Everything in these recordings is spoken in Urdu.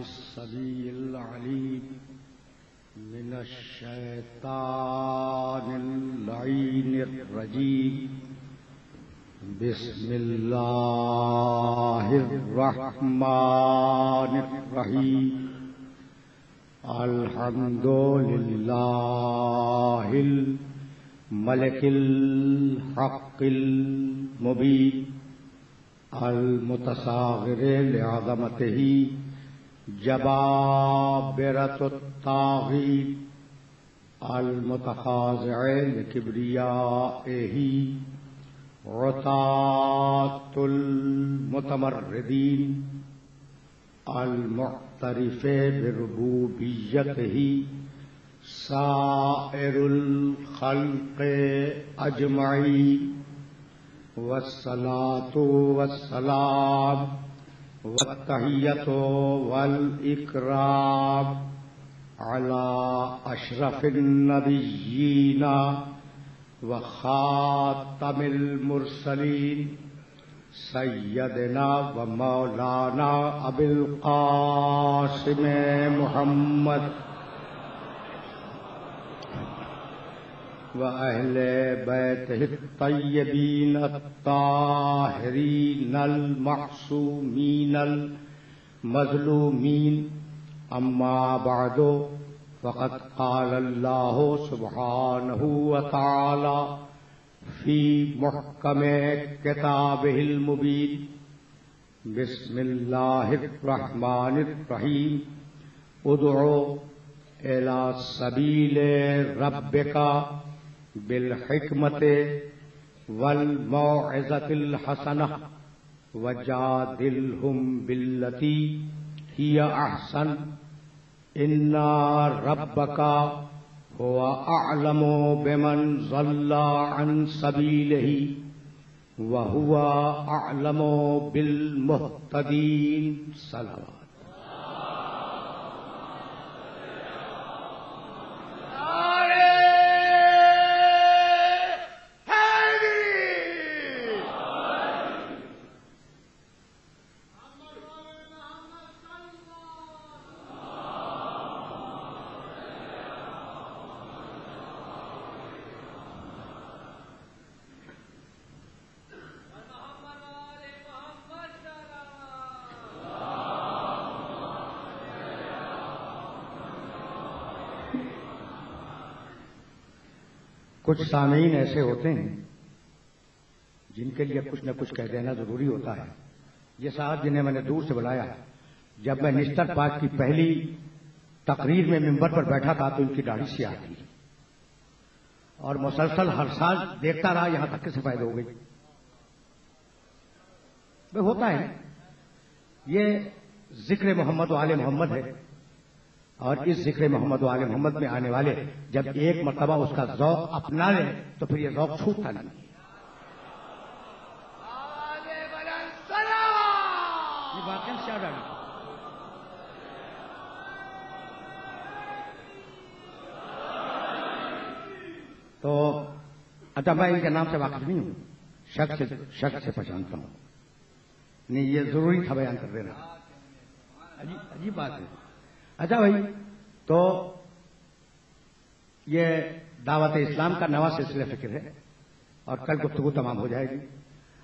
السميع العليم من الشيطان اللعين الرجيم. بسم الله الرحمن الرحيم. الحمد لله الملك الحق المبين المتصاغر لعظمته جبابرة الطاغين المتخاضع لكبريائه عتاة المتمردين المعترف بربوبيته سائر الخلق أجمعين. والصلاة والسلام والتحية والإكرام على أشرف النبيين وخاتم المرسلين سيدنا ومولانا أبي القاسم محمد وأهل بيته الطيبين الطاهرين المعصومين المظلومين. أما بعد فقد قال الله سبحانه وتعالى في محكم كتابه المبين. بسم الله الرحمن الرحيم. ادعو إلى سبيل ربك بالحكمة والموعظة الحسنة وجادلهم بالتي هي أحسن إن ربك هو أعلم بمن ضل عن سبيله وهو أعلم بالمهتدين. صلوات. کچھ سامعین ایسے ہوتے ہیں جن کے لیے کچھ نہ کچھ کہہ دینا ضروری ہوتا ہے. یہ صاحب جنہیں میں نے دور سے بلایا، جب میں نشتر پاک کی پہلی تقریر میں ممبر پر بیٹھا تھا تو ان کی داڑھی سیاہ تھی اور مسلسل ہر سال دیکھتا رہا یہاں تک کہ سفید ہو گئی. ہوتا ہے یہ ذکر محمد و آل محمد ہے، اور اس ذکر محمد و آل محمد میں آنے والے جب ایک مرتبہ اس کا ذوق اپنا لیں تو پھر یہ ذوق چھوٹتا نہیں. تو اچھا میں ان کے نام سے واقف نہیں ہوں، شخص سے پہچانتا ہوں. نہیں یہ ضروری تھا بیان کر دینا، عجیب بات ہے. اچھا بھائی، تو یہ دعوت اسلام کا نواں سلسلہ فکر ہے اور کل گفتگو تمام ہو جائے گی.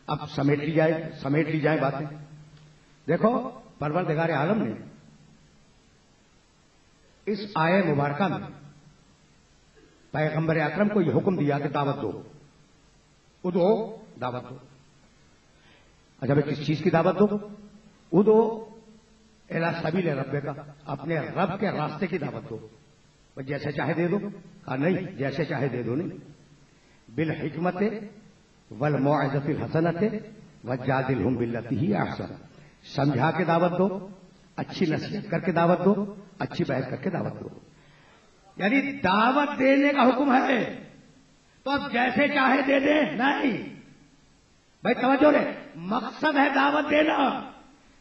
اب سمیٹ لی جائیں باتیں. دیکھو پروردگار عالم نے اس آیے مبارکہ میں پیغمبر اکرم کو یہ حکم دیا کہ دعوت دو، ادعو، دعوت دو. اچھا بھائی کس چیز کی دعوت دو؟ ادعو الی سبیل ربک، اپنے رب کے راستے کی دعوت دو. جیسے چاہے دے دو؟ کہا نہیں، جیسے چاہے دے دو نہیں. بالحکمت والموعظۃ الحسنۃ وجادلھم باللتی ہی احسن، سمجھا کے دعوت دو، اچھی نصیحت کر کے دعوت دو، اچھی بحث کر کے دعوت دو. یعنی دعوت دینے کا حکم ہے تو اب جیسے چاہے دے دیں نہیں. بھائی توجہ رہے، مقصد ہے دعوت دینا،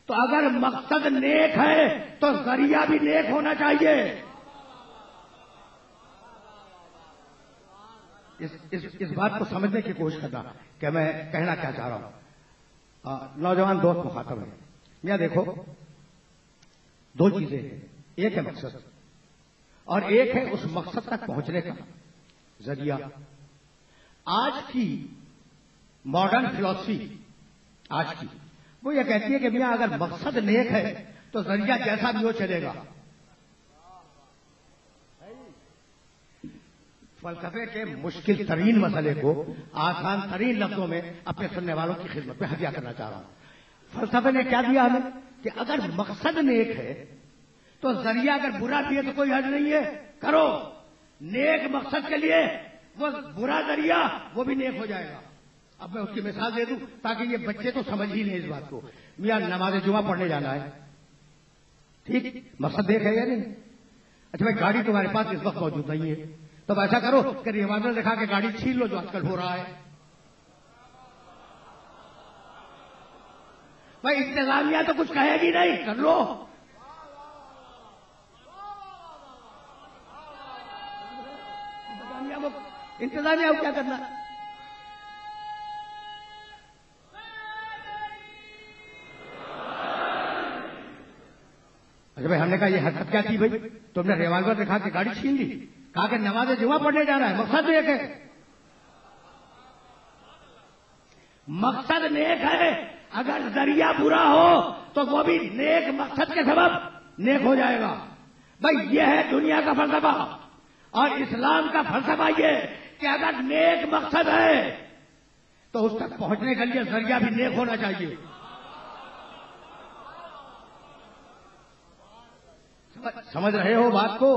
تو اگر مقصد نیک ہے تو ذریعہ بھی نیک ہونا چاہیے. اس بات کو سمجھنے کی کوشش کرنا کہ میں کہنا کیا چاہ رہا ہوں. نوجوان دوست مخاطب ہیں. یہاں دیکھو، دو چیزیں ہیں، ایک ہے مقصد اور ایک ہے اس مقصد تک پہنچنے کا ذریعہ. آج کی ماڈرن فلسفی آج کی وہ یہ کہتی ہے کہ میاں اگر مقصد نیک ہے تو ذریعہ جیسا بھی ہو چلے گا. فلسفے کے مشکل ترین مسئلے کو آسان ترین لفظوں میں اپنے سننے والوں کی خدمت میں ہدیہ کرنا چاہ رہا ہوں. فلسفے نے کیا دیا ہمیں کہ اگر مقصد نیک ہے تو ذریعہ اگر برا بھی ہے تو کوئی حرج نہیں ہے، کرو. نیک مقصد کے لیے وہ برا ذریعہ وہ بھی نیک ہو جائے گا. اب میں اس کی مثال دے دوں تاکہ یہ بچے تو سمجھ ہی نہیں اس بات کو. میاں نماز جمعہ پڑھنے جانا ہے، ٹھیک، مقصد نیک ہے یا نہیں؟ اچھا بھائی گاڑی تمہارے پاس اس وقت موجود نہیں ہے تو ایسا کرو کہ ریوالور دکھا کے گاڑی چھین لو جو آج کل ہو رہا ہے. بھائی انتظامیہ تو کچھ کہے گی نہیں، کر لو. انتظامیہ کو کیا کرنا؟ اچھا بھائی ہم نے کہا یہ حرکت کیا کی بھائی؟ تم نے ریوالور دکھا کے گاڑی چھین لی، کہا کہ نماز جمعہ پڑھنے جا رہا ہے، مقصد نیک ہے. مقصد نیک ہے، اگر ذریعہ برا ہو تو وہ بھی نیک مقصد کے سبب نیک ہو جائے گا. بھائی یہ ہے دنیا کا فلسفہ. اور اسلام کا فلسفہ یہ کہ اگر نیک مقصد ہے تو اس تک پہنچنے کے لیے ذریعہ بھی نیک ہونا چاہیے. سمجھ رہے ہو بات کو؟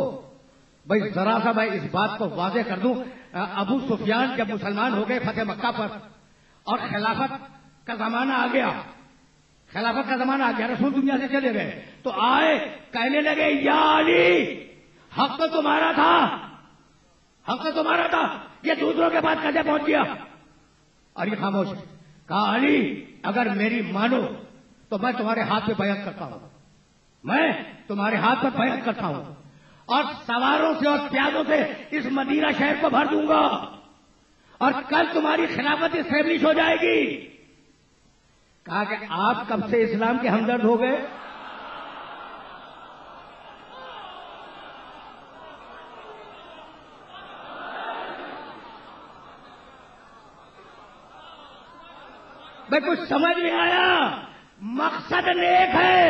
بھائی ذرا سا میں اس بات کو واضح کر دوں. ابو سفیان جب مسلمان ہو گئے فتح مکہ پر اور خلافت کا زمانہ آ گیا، خلافت کا زمانہ آ گیا، رسول دنیا سے چلے گئے تو آئے کہنے لگے یا علی حق تو تمہارا تھا، حق تو تمہارا تھا، یہ دوسروں کے پاس کیسے پہنچ گیا؟ اور یہ خاموش. کہا علی اگر میری مانو تو میں تمہارے ہاتھ پہ بیعت کرتا ہوں، میں تمہارے ہاتھ پر بیعت کرتا ہوں اور سواروں سے اور پیادوں سے اس مدینہ شہر کو بھر دوں گا اور کل تمہاری خلافت اسٹیبلش ہو جائے گی. کہا کہ آپ کب سے اسلام کے ہمدرد ہو گئے؟ بھائی کچھ سمجھ نہیں آیا. مقصد نیک ہے،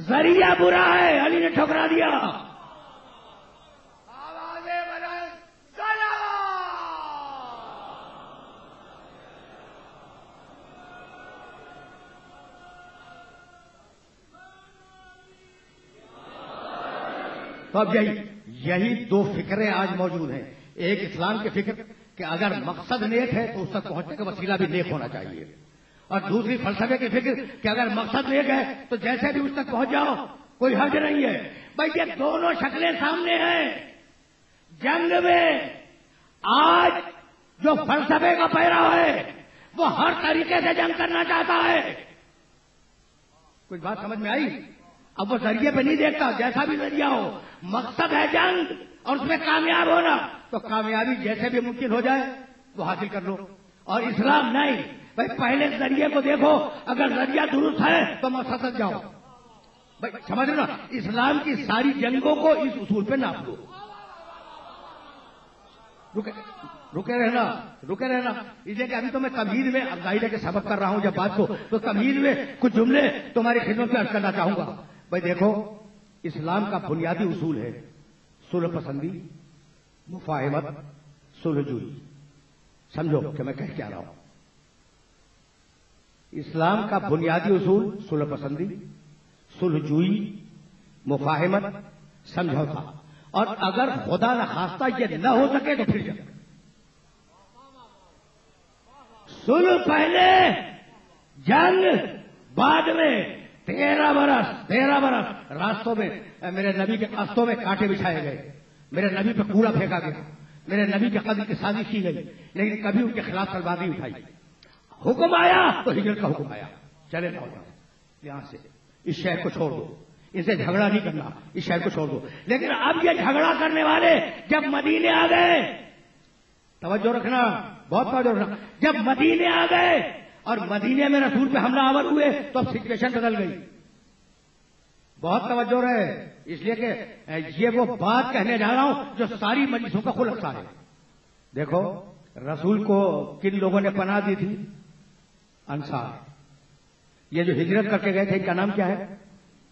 ذریعہ برا ہے. علی نے ٹھکرا دیا. تو اب یہی دو فکریں آج موجود ہیں. ایک اسلام کی فکر کہ اگر مقصد نیک ہے تو اس تک پہنچنے کا وسیلہ بھی نیک ہونا چاہیے، اور دوسری فلسفے کی فکر کہ اگر مقصد نیک ہے تو جیسے بھی اس تک پہنچ جاؤ کوئی حرج نہیں ہے. بھائی یہ دونوں شکلیں سامنے ہیں. جنگ میں آج جو فلسفے کا پیرا ہے وہ ہر طریقے سے جنگ کرنا چاہتا ہے. کچھ بات سمجھ میں آئی؟ اب وہ ذریعے پہ نہیں دیکھتا، جیسا بھی ذریعہ ہو، مقصد ہے جنگ اور اس میں کامیاب ہونا تو کامیابی جیسے بھی ممکن ہو جائے وہ حاصل کر لو. اور اسلام نہیں، بھائی پہلے ذریعے کو دیکھو، اگر ذریعہ درست ہے تو مقصد تک جاؤ. بھائی سمجھ رہے نا، اسلام کی ساری جنگوں کو اس اصول پہ ناپ لو. رکے رہنا اس لیے کہ ابھی تو میں تمہید میں ظاہر کے سبب کر رہا ہوں جب بات کو، تو تمہید میں کچھ جملے تمہاری خدمت میں عرض کرنا چاہوں گا. بھائی دیکھو اسلام کا بنیادی اصول ہے صلح پسندی، مفاہمت، صلح جوئی. سمجھو کہ میں کہہ کیا رہا ہوں. اسلام کا بنیادی اصول صلح پسندی، صلح جوئی، مفاہمت، سمجھوتا. اور اگر خدا نخواستہ یہ نہ ہو سکے تو پھر جنگ. صلح پہلے، جنگ بعد میں. 13 برس راستوں میں میرے نبی کے راستوں میں کانٹے بچھائے گئے، میرے نبی پہ کوڑا پھینکا گیا، میرے نبی کے قتل کی سازش کی گئی، لیکن کبھی ان کے خلاف تلوار نہیں اٹھائی. حکم آیا تو ہجرت کا حکم آیا، چلے جاؤ یہاں سے، اس شہر کو چھوڑ دو، ان سے جھگڑا نہیں کرنا، اس شہر کو چھوڑ دو. لیکن اب یہ جھگڑا کرنے والے جب مدینے آ گئے، توجہ رکھنا، بہت توجہ رکھنا، جب مدینے آ گئے اور مدینے میں رسول پہ حملہ آور ہوئے تو اب سچویشن بدل گئی. بہت توجہ رہے، اس لیے کہ یہ وہ بات کہنے جا رہا ہوں جو ساری مجلسوں کا خلاصہ ہے۔ دیکھو رسول کو کن لوگوں نے پناہ دی تھی؟ انصار۔ یہ جو ہجرت کر کے گئے تھے ان کا نام کیا ہے؟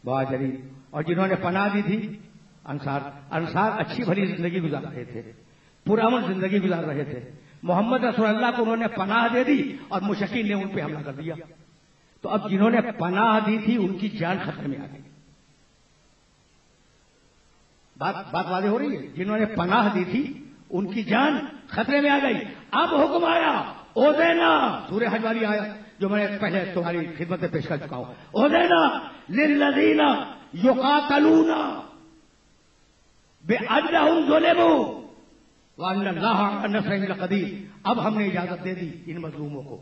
مہاجرین۔ اور جنہوں نے پناہ دی تھی انصار۔ انصار اچھی بھلی زندگی گزار رہے تھے، پرامن زندگی گزار رہے تھے۔ محمد رسول اللہ کو انہوں نے پناہ دے دی اور مشرکین نے ان پہ حملہ کر دیا۔ تو اب جنہوں نے پناہ دی تھی ان کی جان خطرے میں آ گئی۔ بات واضح ہو رہی ہے؟ جنہوں نے پناہ دی تھی ان کی جان خطرے میں آ گئی۔ اب حکم آیا اوذینا، سورہ حج والی آیا جو میں نے پہلے تمہاری خدمت میں پیش کر چکا ہوں۔ اوذینا للذین یقاتلون بأنہم ظلموا وان اللہ علی نصرہم لقدیر۔ اب ہم نے اجازت دے دی ان مظلوموں کو،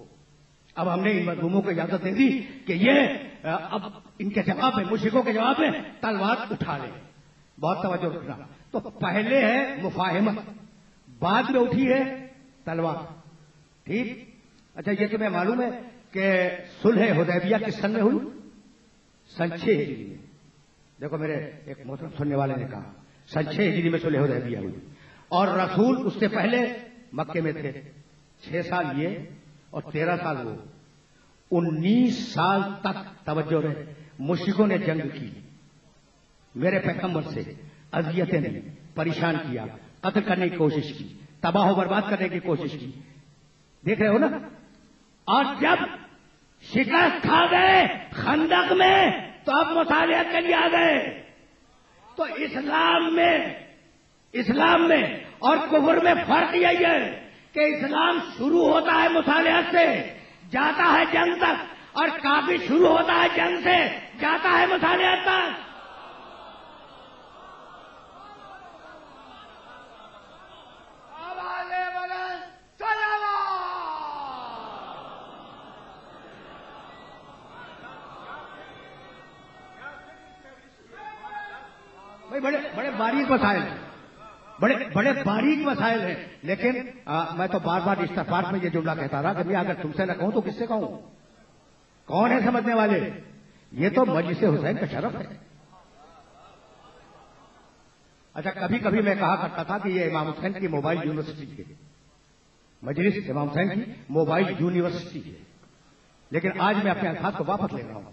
اب ہم نے ان مظلوموں کو اجازت دے دی کہ یہ اب ان کے جواب میں، مشرکوں کے جواب میں تلوار اٹھا لیں۔ بہت توجہ رکھنا۔ تو پہلے ہے مفاہمت، بعد میں اٹھی ہے تلوار۔ ٹھیک؟ اچھا یہ تمہیں معلوم ہے کہ صلح حدیبیہ کس سن میں ہوئی؟ سن 6 ہجری میں۔ دیکھو میرے ایک محترم سننے والے نے کہا سن 6 ہجری میں صلح حدیبیہ ہوئی، اور رسول اس سے پہلے مکے میں تھے 6 سال یہ اور 13 سال وہ، 19 سال تک توجہ رہے مشرکوں نے جنگ کی، میرے پیغمبر سے اذیتیں دی، پریشان کیا، قتل کرنے کی کوشش کی، تباہ و برباد کرنے کی کوشش کی۔ دیکھ رہے ہو نا؟ اور جب شکست کھا گئے خندق میں تو اب مصالحت کے لیے آ گئے۔ تو اسلام میں اور کفر میں فرق یہی ہے کہ اسلام شروع ہوتا ہے مصالحت سے، جاتا ہے جنگ تک، اور کافر شروع ہوتا ہے جنگ سے، جاتا ہے مصالحت تک۔ بڑے باریک مسائل ہیں، بڑے باریک مسائل ہیں، لیکن میں تو بار بار استفاد میں یہ جملہ کہتا رہا کہ میں اگر تم سے نہ کہوں تو کس سے کہوں؟ کون ہے سمجھنے والے؟ یہ تو مجلس حسین کا شرف ہے۔ اچھا کبھی کبھی میں کہا کرتا تھا کہ یہ امام حسین کی موبائل یونیورسٹی ہے، مجلس امام حسین کی موبائل یونیورسٹی ہے، لیکن آج میں اپنے الفاظ کو واپس لے رہا ہوں۔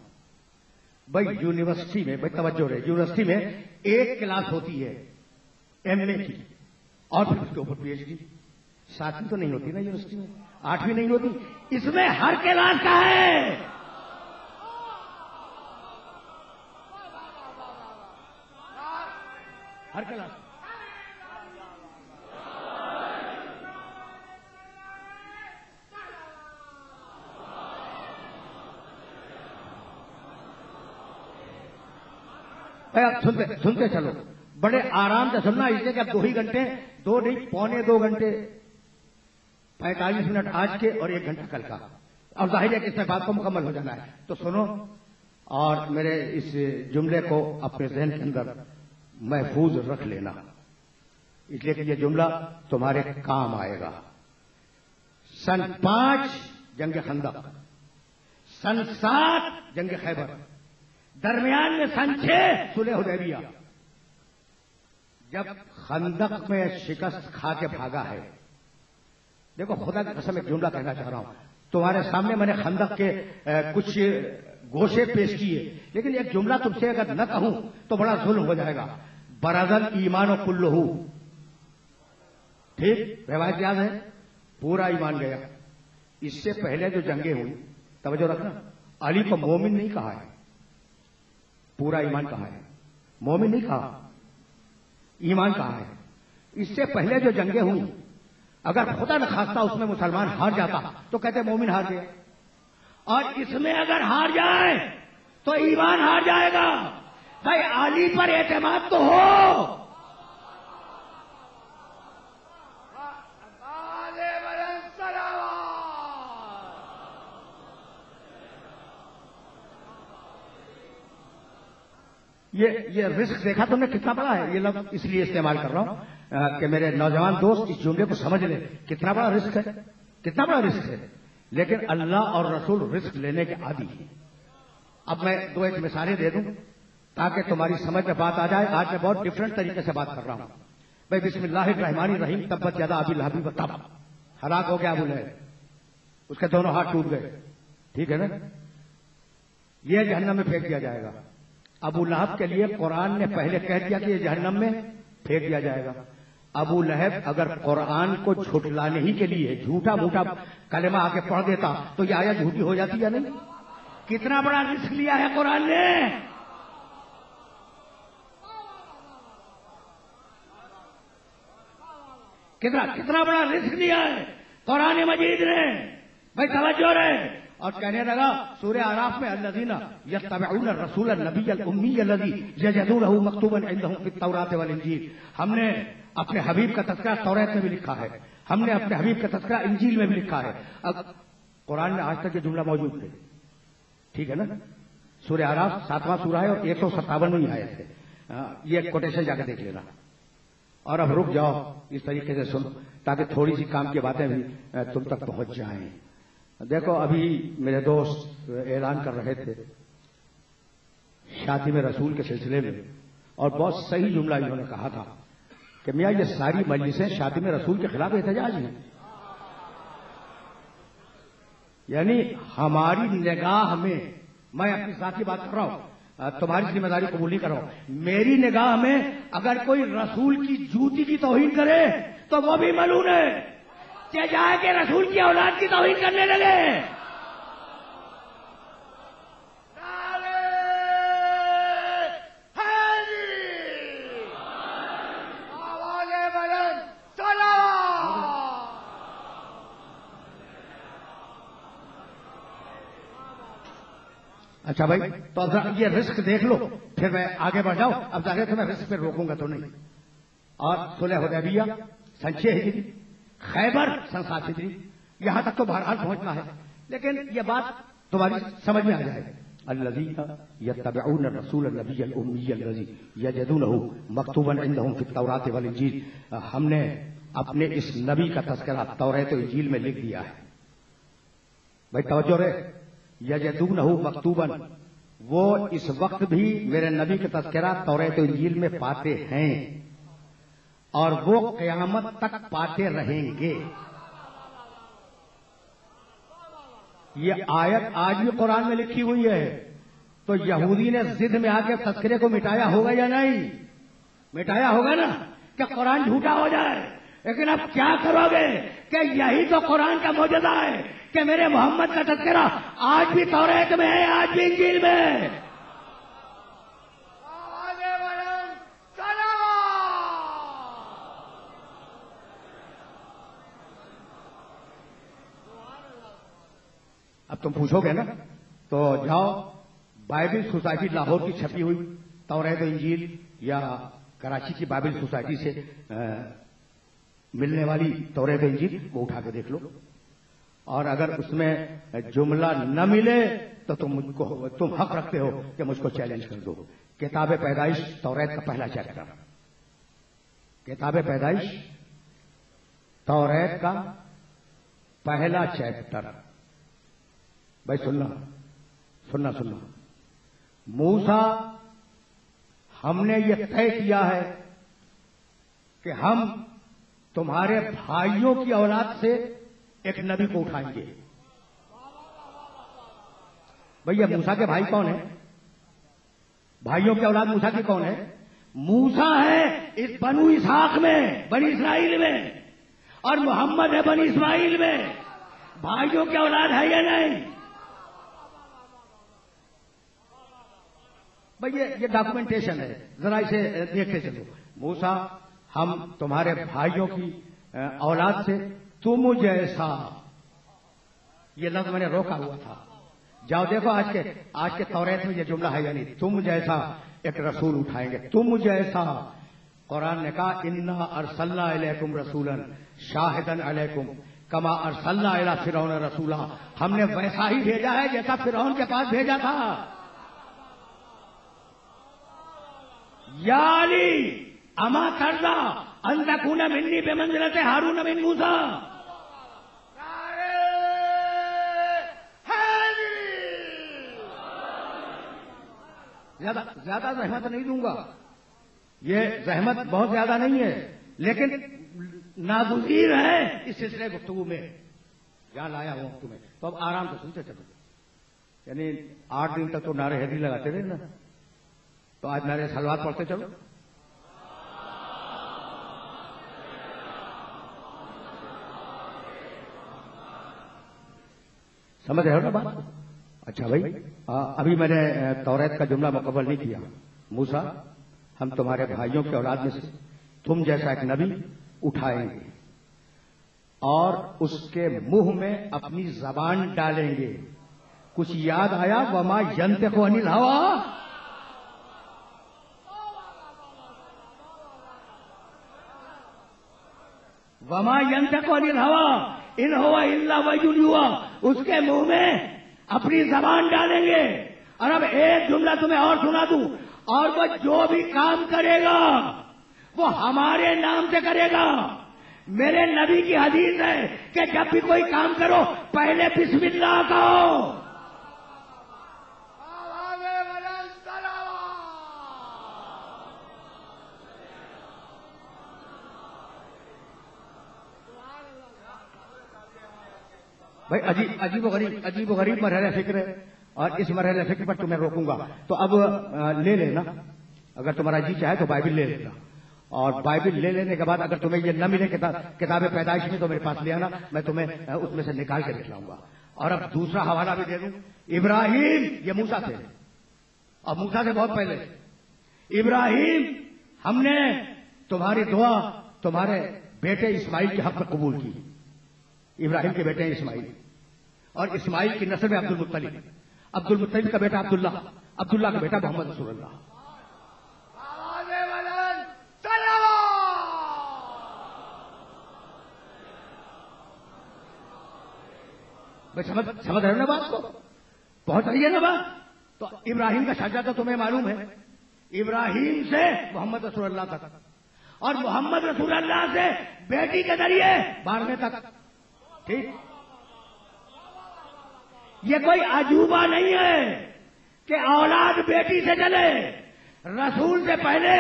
بھائی یونیورسٹی میں، بھائی توجہ رہے، یونیورسٹی میں ایک کلاس ہوتی ہے ایم اے کی، اور پھر اس کے اوپر پی ایچ ڈی، 7ویں تو نہیں ہوتی نا یونیورسٹی میں، 8ویں نہیں ہوتی، اس میں ہر کلاس کا ہے۔ ہر کلاس سنتے چلو، بڑے آرام سے سننا، اس لیے کہ اب 2 ہی گھنٹے، 2 نہیں پونے 2 گھنٹے 45 منٹ آج کے اور 1 گھنٹہ کل کا، اور ظاہر ہے کہ اس میں بات کو مکمل ہو جانا ہے۔ تو سنو اور میرے اس جملے کو اپنے ذہن کے اندر محفوظ رکھ لینا، اس لیے کہ یہ جملہ تمہارے کام آئے گا۔ سن 5 جنگ خندق، سن 7 جنگ خیبر، درمیان میں سن 6 صلح حدیبیہ۔ جب خندق میں شکست کھا کے بھاگا ہے، دیکھو خدا کی قسم ایک جملہ کہنا چاہ رہا ہوں تمہارے سامنے، میں نے خندق کے کچھ گوشے پیش کیے، لیکن ایک جملہ تم سے اگر نہ کہوں تو بڑا ظلم ہو جائے گا۔ برازل ایمان و کلہ، ٹھیک روایت یاد ہے، پورا ایمان گیا۔ اس سے پہلے جو جنگیں ہوئی، توجہ رکھنا، علی کو مومن نہیں کہا ہے، پورا ایمان کہا ہے، مومن نہیں کہا، ایمان کہا ہے۔ اس سے پہلے جو جنگیں ہوئی، اگر خدا نہ خواستہ اس میں مسلمان ہار جاتا تو کہتے مومن ہار گیا، اور اس میں اگر ہار جائے تو ایمان ہار جائے گا۔ بھائی علی پر اعتماد تو ہو۔ یہ رسک دیکھا تم نے کتنا بڑا ہے؟ یہ لفظ اس لیے استعمال کر رہا ہوں کہ میرے نوجوان دوست اس جملے کو سمجھ لیں، کتنا بڑا رسک ہے، کتنا بڑا رسک ہے، لیکن اللہ اور رسول رسک لینے کے عادی ہیں۔ اب میں 2 ایک مثالیں دے دوں تاکہ تمہاری سمجھ میں بات آ جائے. آج میں بہت ڈفرنٹ طریقے سے بات کر رہا ہوں. بھائی بسم اللہ الرحمن الرحیم. تبت یدا ابی لہب وتب. ہلاک ہو گیا ابو لہب, اس کے دونوں ہاتھ ٹوٹ گئے. ٹھیک ہے نا, یہ جہنم میں پھینک دیا جائے گا. ابو لہب کے لیے قرآن نے پہلے کہہ دیا کہ یہ جہنم میں پھینک دیا جائے گا. ابو لہب اگر قرآن کو جھٹلانے ہی کے لیے جھوٹا موٹا کلمہ آ کے پڑھ دیتا تو یہ آیت جھوٹی ہو جاتی یا نہیں؟ کتنا بڑا رسک لیا ہے قرآن نے. کتنا بڑا رسک لیا ہے قرآن مجید نے. بھائی توجہ رہے. اور کہنے لگا سورہ اعراف میں الذین یتبعون الرسول النبی الامی الذی یجدونہ مکتوبا عندہم فی التوراۃ والانجیل. ہم نے اپنے حبیب کا تذکرہ توریت میں بھی لکھا ہے, ہم نے اپنے حبیب کا تذکرہ انجیل میں بھی لکھا ہے. اب قرآن میں آج تک یہ جملہ موجود ہے. ٹھیک ہے نا, سورہ اعراف 7واں سورہ ہے اور 157 میں آئے تھے. یہ کوٹیشن جا کے دیکھ لینا. اور اب رک جاؤ, اس طریقے سے سن تاکہ تھوڑی سی کام کی باتیں بھی تم تک پہنچ جائیں. دیکھو ابھی میرے دوست اعلان کر رہے تھے شادی میں رسول کے سلسلے میں, اور بہت صحیح جملہ انہوں نے کہا تھا کہ میاں یہ ساری مجلسیں شادی میں رسول کے خلاف احتجاج ہیں. یعنی ہماری نگاہ میں اپنی ذاتی بات کر رہا ہوں, تمہاری ذمہ داری قبول نہیں کر رہا ہوں, میری نگاہ میں اگر کوئی رسول کی جوتی کی توہین کرے تو وہ بھی ملعون ہے. کہ جا کے رسول کی اولاد کی توہین کرنے لگے. اچھا بھائی, تو اب یہ رسک دیکھ لو پھر میں آگے بڑھ جاؤں. اب ظاہر ہے میں رسک پہ روکوں گا تو نہیں. اور صلح حدیبیہ سن 6 ہجری, خیبر سن 7 ہجری, یہاں تک تو بہرحال پہنچنا ہے, لیکن یہ بات تمہاری سمجھ میں آ جائے. الذین یتبعون الرسول النبی الامی الذی یجدونہ مکتوبا عندہم فی التوراۃ والانجیل. ہم نے اپنے اس نبی کا تذکرہ توریت و انجیل میں لکھ دیا ہے. بھائی توجہ رہے, یجدونہ مکتوبا, وہ اس وقت بھی میرے نبی کا تذکرہ توریت و انجیل میں پاتے ہیں اور وہ قیامت تک پاتے رہیں گے. یہ آیت آج بھی قرآن میں لکھی ہوئی ہے. تو یہودی نے ضد میں آ کے تذکرے کو مٹایا ہوگا یا نہیں؟ مٹایا ہوگا نا, کہ قرآن جھوٹا ہو جائے. لیکن اب کیا کرو گے کہ یہی تو قرآن کا معجزہ ہے کہ میرے محمد کا تذکرہ آج بھی توریت میں ہے, آج بھی انجیل میں ہے. اب تم پوچھو گے نا, تو جاؤ بائبل سوسائٹی لاہور کی چھپی ہوئی توریت و انجیل یا کراچی کی بائبل سوسائٹی سے ملنے والی توریت و انجیل وہ اٹھا کے دیکھ لو. اور اگر اس میں جملہ نہ ملے تو تم حق رکھتے ہو کہ مجھ کو چیلنج کر دو. کتاب پیدائش توریت کا پہلا چیپٹر, کتاب پیدائش توریت کا پہلا چیپٹر. بھائی سننا, موسیٰ ہم نے یہ طے کیا ہے کہ ہم تمہارے بھائیوں کی اولاد سے ایک نبی کو اٹھائیں گے. بھیا موسیٰ کے بھائی کون ہیں؟ بھائیوں کی اولاد موسیٰ کی کون ہے؟ موسیٰ ہے اس بنو اسحاق میں, بنی اسرائیل میں, اور محمد ہے بنی اسماعیل میں. بھائیوں کی اولاد ہے یا نہیں؟ بھئی یہ ڈاکومنٹیشن ہے, ذرا اسے دیکھتے چلو. موسیٰ ہم تمہارے بھائیوں کی اولاد سے تم جیسا, یہ لفظ میں نے روکا ہوا تھا. جاؤ دیکھو آج کے توریت میں یہ جملہ ہے یعنی تم جیسا ایک رسول اٹھائیں گے. تم جیسا, قرآن نے کہا انا ارسلنا الیکم رسولا شاہدا علیکم کما ارسلنا الی فرعون رسولا. ہم نے ویسا ہی بھیجا ہے جیسا فرعون کے پاس بھیجا تھا. یا علی اما ترضا ان تکون منی بمنزلۃ ہارون من موسیٰ. زیادہ زحمت نہیں دوں گا، یہ زحمت بہت زیادہ نہیں ہے، لیکن ناگزیر ہے اس سلسلے گفتگو میں جہاں لایا ہوں تمہیں، تو اب آرام سے سنتے چلو. یعنی 8 دن تک تو نعرے حیدری لگاتے رہے نا، تو آج نعرے صلوات پڑھتے چلو. سمجھ رہے ہو نا بات؟ اچھا بھائی، ابھی میں نے توریت کا جملہ مکمل نہیں کیا. موسیٰ، ہم تمہارے بھائیوں کی اولاد میں سے تم جیسا ایک نبی اٹھائیں گے اور اس کے منہ میں اپنی زبان ڈالیں گے. کچھ یاد آیا؟ وما ینطق عن الہویٰ. وما ینطق عن الہویٰ ان هو الا وحی یوحیٰ. اس کے منہ میں اپنی زبان ڈالیں گے. اور اب ایک جملہ تمہیں اور سنا دوں، اور وہ جو بھی کام کرے گا وہ ہمارے نام سے کرے گا. میرے نبی کی حدیث ہے کہ جب بھی کوئی کام کرو پہلے بسم اللہ کہو. بھائی عجیب و غریب مرحلہ فکر ہے، اور اس مرحلہ فکر پر تمہیں روکوں گا. تو اب لے لینا، اگر تمہارا جی چاہے تو بائبل لے لینا، اور بائبل لے لینے کے بعد اگر تمہیں یہ نہ ملے کتاب پیدائش میں تو میرے پاس لے آنا، میں تمہیں اس میں سے نکال کے دکھلاؤں گا. اور اب دوسرا حوالہ بھی دے دوں. ابراہیم، یہ موسیٰ تھے، اور موسیٰ سے بہت پہلے. ابراہیم، ہم نے تمہاری دعا تمہارے بیٹے اسماعیل کے حق میں قبول کی. ابراہیم کے بیٹے ہیں اسماعیل، اور اسماعیل کی نسل میں عبد المطلب، عبد المطلب کا بیٹا عبداللہ، عبداللہ کا بیٹا محمد رسول اللہ. بھائی سمجھ رہے ہو نا بات کو؟ پہنچ رہی ہے نا بات؟ تو ابراہیم کا شہزادہ تمہیں معلوم ہے، ابراہیم سے محمد رسول اللہ تک، اور محمد رسول اللہ سے بیٹی کے ذریعے 12ویں تک. ٹھیک، یہ کوئی عجوبہ نہیں ہے کہ اولاد بیٹی سے چلے. رسول سے پہلے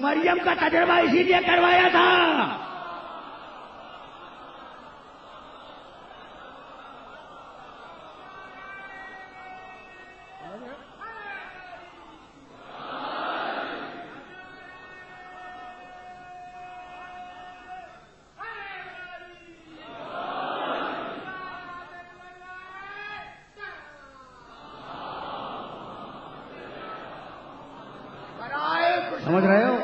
مریم کا تجربہ اسی لیے کروایا تھا. سمجھ رہے ہو؟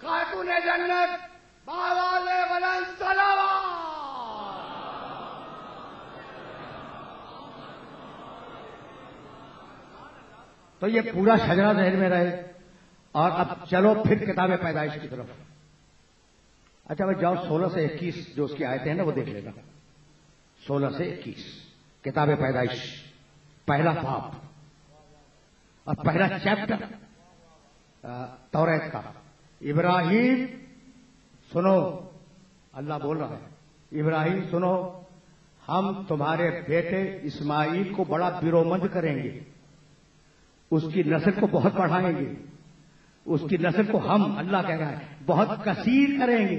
خاتون جنت باواز بلند صلوات. تو یہ پورا شجرہ ذہن میں رہے. اور اب چلو پھر کتاب پیدائش کی طرف. اچھا بھائی جاؤ 16 سے 21 جو اس کی آیتیں ہیں نا وہ دیکھ لینا. 16 سے 21 کتاب پیدائش، پہلا باب اور پہلا چیپٹر توریت کا. ابراہیم سنو، اللہ بول رہا ہے، ابراہیم سنو، ہم تمہارے بیٹے اسماعیل کو بڑا بیرومند کریں گے، اس کی نسل کو بہت بڑھائیں گے، اس کی نسل کو ہم، اللہ کہہ رہا ہے، بہت کثیر کریں گے.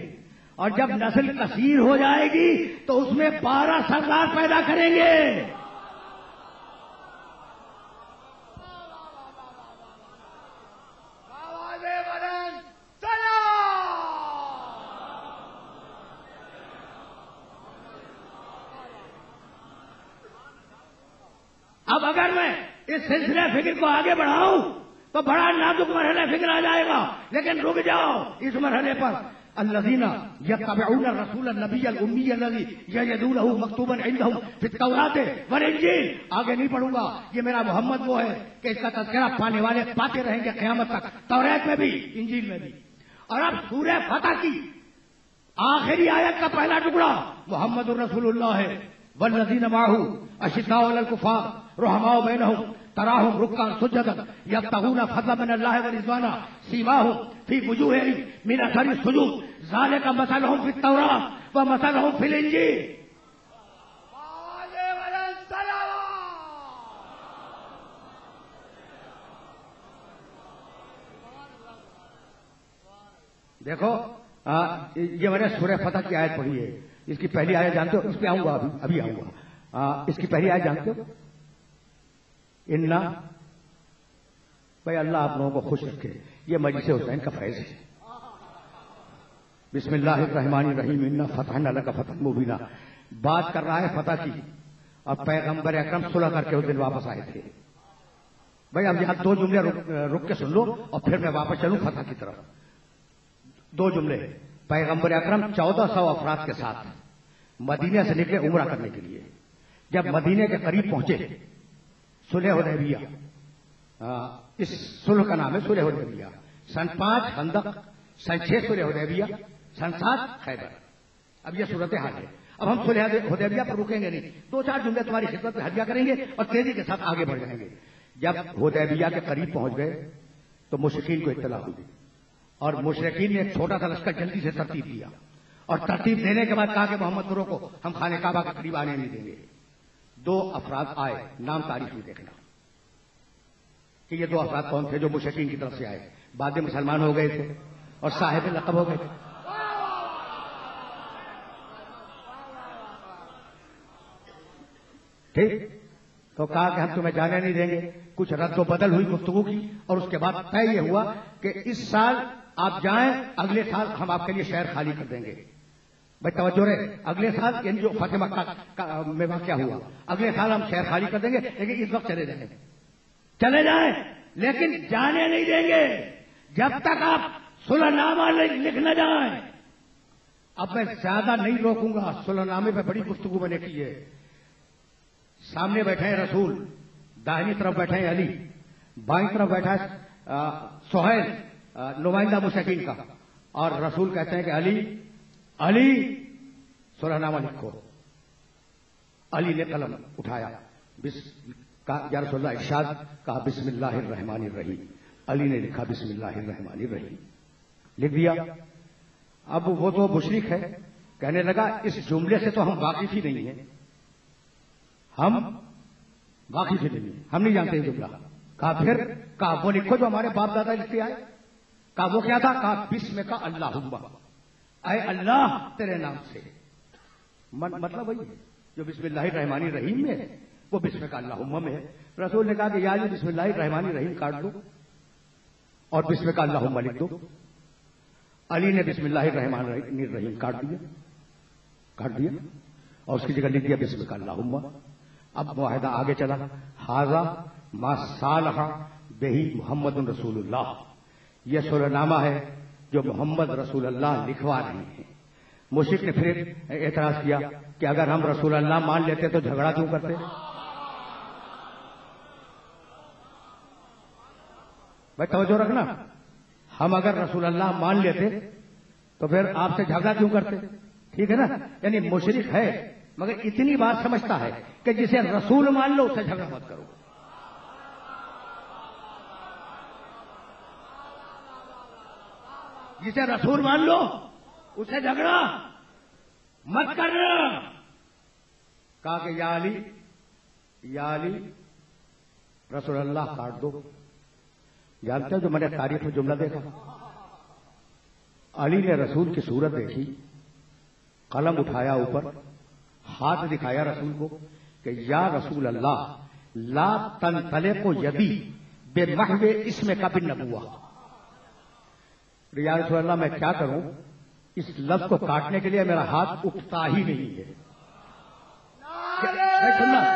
اور جب نسل کثیر ہو جائے گی تو اس میں 12 سردار پیدا کریں گے. اب اگر میں اس سلسلہ فکر کو آگے بڑھاؤں تو بڑا نازک مرحلہ فکر آ جائے گا، لیکن رک جاؤ اس مرحلے پر. الذین یتبعون الرسول النبی الامی الذی یجدونہ مکتوبا عندہم فی التوراۃ والانجیل. آگے نہیں پڑھوں گا، یہ میرا محمد وہ ہے کہ اس کا تذکرہ پانے والے پاتے رہیں گے قیامت تک، توریت میں بھی انجیل میں بھی. اور اب سورہ فتح کی آخری آیت کا پہلا ٹکڑا محمد الرسول اللہ ہے. والذین معہ اشداء علی الکفار رحماء بینہم تراہم رکعا سجدا یبتغون فضلا من اللہ ورضوانا سیماہم فی وجوہہم من اثر السجود ذالک مثلہم فی التوراۃ ومثلہم فی الانجیل. دیکھو یہ میں نے سورہ فتح کی آیت پڑھی ہے. اس کی پہلی آیت جانتے ہو؟ اس پہ آؤں گا, ابھی آؤں گا. اس کی پہلی آیت جانتے ہو؟ انا, بھائی اللہ آپ لوگوں کو خوش رکھے, یہ مجلس حسین کا فیض ہے. بسم اللہ الرحمن الرحیم انا فتحنا لک فتحا مبینا. بات کر رہا ہے فتح کی, اور پیغمبر اکرم صلح کر کے اس دن واپس آئے تھے. بھائی اب یہاں 2 جملے رک کے سن لو اور پھر میں واپس چلوں فتح کی طرف. 2 جملے. پیغمبر اکرم 1400 افراد کے ساتھ مدینہ سے نکلے عمرہ کرنے کے لیے. جب مدینہ کے قریب پہنچے, صلح حدیبیہ, اس صلح کا نام ہے صلح حدیبیہ. سن 5 خندق, سن 6 صلح حدیبیہ, سن 7 خیبر. اب یہ صورتحال ہے. اب ہم صلح حدیبیہ پر رکیں گے نہیں, 2-4 جملے تمہاری خدمت میں ہدیہ کریں گے اور تیزی کے ساتھ آگے بڑھ جائیں گے. جب حدیبیہ کے قریب پہنچ گئے تو مشرکین کو اطلاع ہوئی, اور مشرکین نے ایک چھوٹا سا لشکر جلدی سے ترتیب دیا, اور ترتیب دینے کے بعد کہا کہ محمد کو روکو, ہم خانہ کعبہ کے قریب آنے نہیں دیں گے. 2 افراد آئے, نام تاریخ میں دیکھنا کہ یہ 2 افراد کون تھے جو مشرکین کی طرف سے آئے. بعد میں مسلمان ہو گئے تھے اور صاحب لقب ہو گئے تھے. ٹھیک, تو کہا کہ ہم تمہیں جانے نہیں دیں گے. کچھ رد و بدل ہوئی گفتگو کی, اور اس کے بعد طے یہ ہوا کہ اس سال آپ جائیں, اگلے سال ہم آپ کے لیے شہر خالی کر دیں گے. بھائی توجہ رہے, اگلے سال یعنی جو فتح مکہ میں واقعہ ہوا, اگلے سال ہم شہر خالی کر دیں گے, لیکن اس وقت چلے جائیں لیکن جانے نہیں دیں گے جب تک آپ صلح نامہ لکھ نہ جائیں. اب میں زیادہ نہیں روکوں گا, صلح نامے پہ بڑی گفتگو میں نے کی ہے. سامنے بیٹھے ہیں رسول, داہنی طرف بیٹھے ہیں علی, بائیں طرف بیٹھا ہے سہیل نمائندہ مشرکین کا, اور رسول کہتے ہیں کہ علی صلح نامہ لکھو. علی نے قلم اٹھایا, یا رسول اللہ ارشاد, کہا بسم اللہ الرحمن الرحیم. علی نے لکھا بسم اللہ الرحمن الرحیم, لکھ دیا. اب وہ تو مشرک ہے, کہنے لگا اس جملے سے تو ہم واقف ہی نہیں ہیں, ہم واقف ہی نہیں, ہم نہیں جانتے یہ جملہ. کہا وہ لکھو جو ہمارے باپ دادا لکھتے آئے. کہا وہ کیا تھا؟ کہا بسم کا اللہم, اے اللہ تیرے نام سے. مطلب وہی ہے جو بسم اللہ الرحمن الرحیم میں ہے, وہ بسم کا اللہم میں ہے. رسول نے کہا کہ یا یہ بسم اللہ الرحمن الرحیم کاٹ دو اور بسم کا اللہم لکھ دو. علی نے بسم اللہ الرحمن الرحیم کاٹ دیا اور اس کی جگہ لکھ دیا بسم کا اللہم. اب معاہدہ آگے چلا. ھذا ما صالح بہ محمد رسول اللہ, یہ صلح نامہ ہے جو محمد رسول اللہ لکھوا رہے ہیں. مشرک نے پھر اعتراض کیا کہ اگر ہم رسول اللہ مان لیتے تو جھگڑا کیوں کرتے؟ بھائی توجہ رکھنا, ہم اگر رسول اللہ مان لیتے تو پھر آپ سے جھگڑا کیوں کرتے؟ ٹھیک ہے نا, یعنی مشرک ہے مگر اتنی بات سمجھتا ہے کہ جسے رسول مان لو اس سے جھگڑا مت کرو. جسے رسول مان لو اسے جھگڑا مت کرنا. کہا کہ یا علی رسول اللہ کاٹ دو. جانتے ہو جو میں نے تاریخ میں جملہ دیکھا, علی نے رسول کی صورت دیکھی, قلم اٹھایا اوپر, ہاتھ دکھایا رسول کو کہ یا رسول اللہ لا تنطلق یدی بمحو اسم کا بالنبوہ. یا رسول اللہ میں کیا کروں, اس لفظ کو کاٹنے کے لیے میرا ہاتھ اٹھتا ہی نہیں ہے.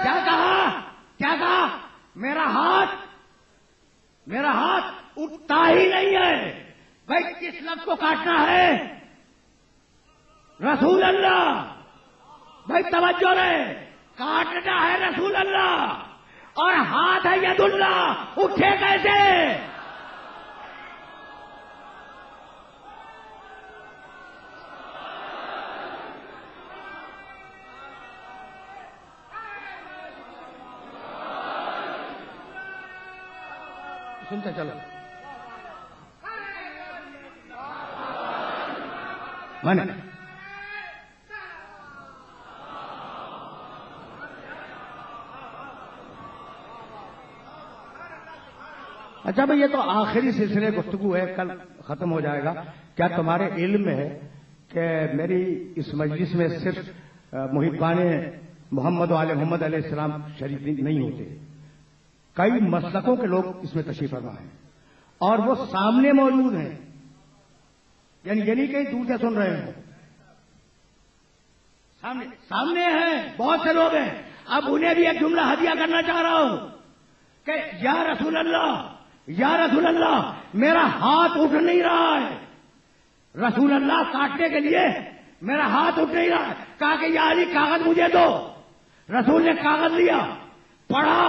کیا کہا میرا ہاتھ اٹھتا ہی نہیں ہے. بھائی کس لفظ کو کاٹنا ہے؟ رسول اللہ. بھائی توجہ رہے, کاٹنا ہے رسول اللہ اور ہاتھ ہے ید اللہ, اٹھے کیسے؟ سنتے چلو, میں نے اچھا بھائی، یہ تو آخری سلسلے گفتگو ہے، کل ختم ہو جائے گا. کیا تمہارے علم میں ہے کہ میری اس مجلس میں صرف محبان محمد و آل محمد علیہ السلام شریف نہیں ہوتے، کئی مسلکوں کے لوگ اس میں تشریف فرما ہیں اور وہ سامنے موجود ہیں، یعنی یہ نہیں کہیں دور سے سن رہے ہیں، سامنے ہیں، بہت سے لوگ ہیں. اب انہیں بھی ایک جملہ ہدیہ کرنا چاہ رہا ہوں کہ یا رسول اللہ، یا رسول اللہ، میرا ہاتھ اٹھ نہیں رہا ہے، رسول اللہ کاٹنے کے لیے میرا ہاتھ اٹھ نہیں رہا ہے. کہا کہ یا علی کاغذ مجھے دو. رسول نے کاغذ لیا، پڑھا،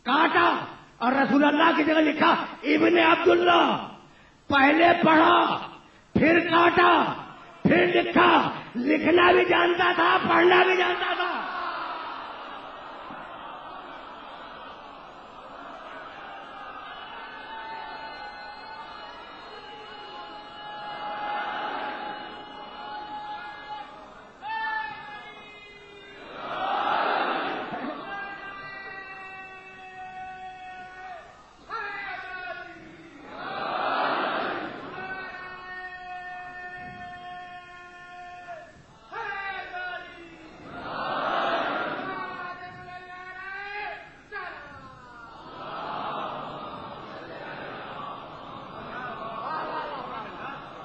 کاٹا اور رسول اللہ کی جگہ لکھا ابن عبداللہ. پہلے پڑھا، پھر کاٹا، پھر لکھا. لکھنا بھی جانتا تھا، پڑھنا بھی جانتا تھا.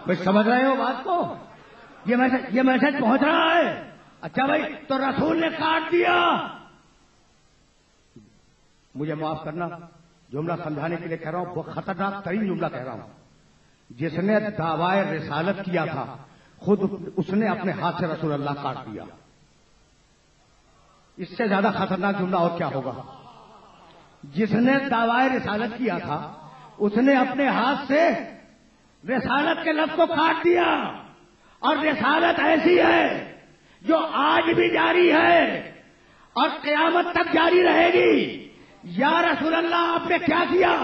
بھائی سمجھ رہے ہو بات کو؟ یہ میسج پہنچ رہا ہے. اچھا بھائی، تو رسول نے کاٹ دیا. مجھے معاف کرنا، جملہ سمجھانے کے لیے کہہ رہا ہوں، وہ خطرناک ترین جملہ کہہ رہا ہوں. جس نے دعوی رسالت کیا تھا خود اس نے اپنے ہاتھ سے رسول اللہ کاٹ دیا. اس سے زیادہ خطرناک جملہ اور کیا ہوگا؟ جس نے دعوی رسالت کیا تھا اس نے اپنے ہاتھ سے رسالت کے لفظ کو کاٹ دیا. اور رسالت ایسی ہے جو آج بھی جاری ہے اور قیامت تک جاری رہے گی. یا رسول اللہ، آپ نے کیا کیا؟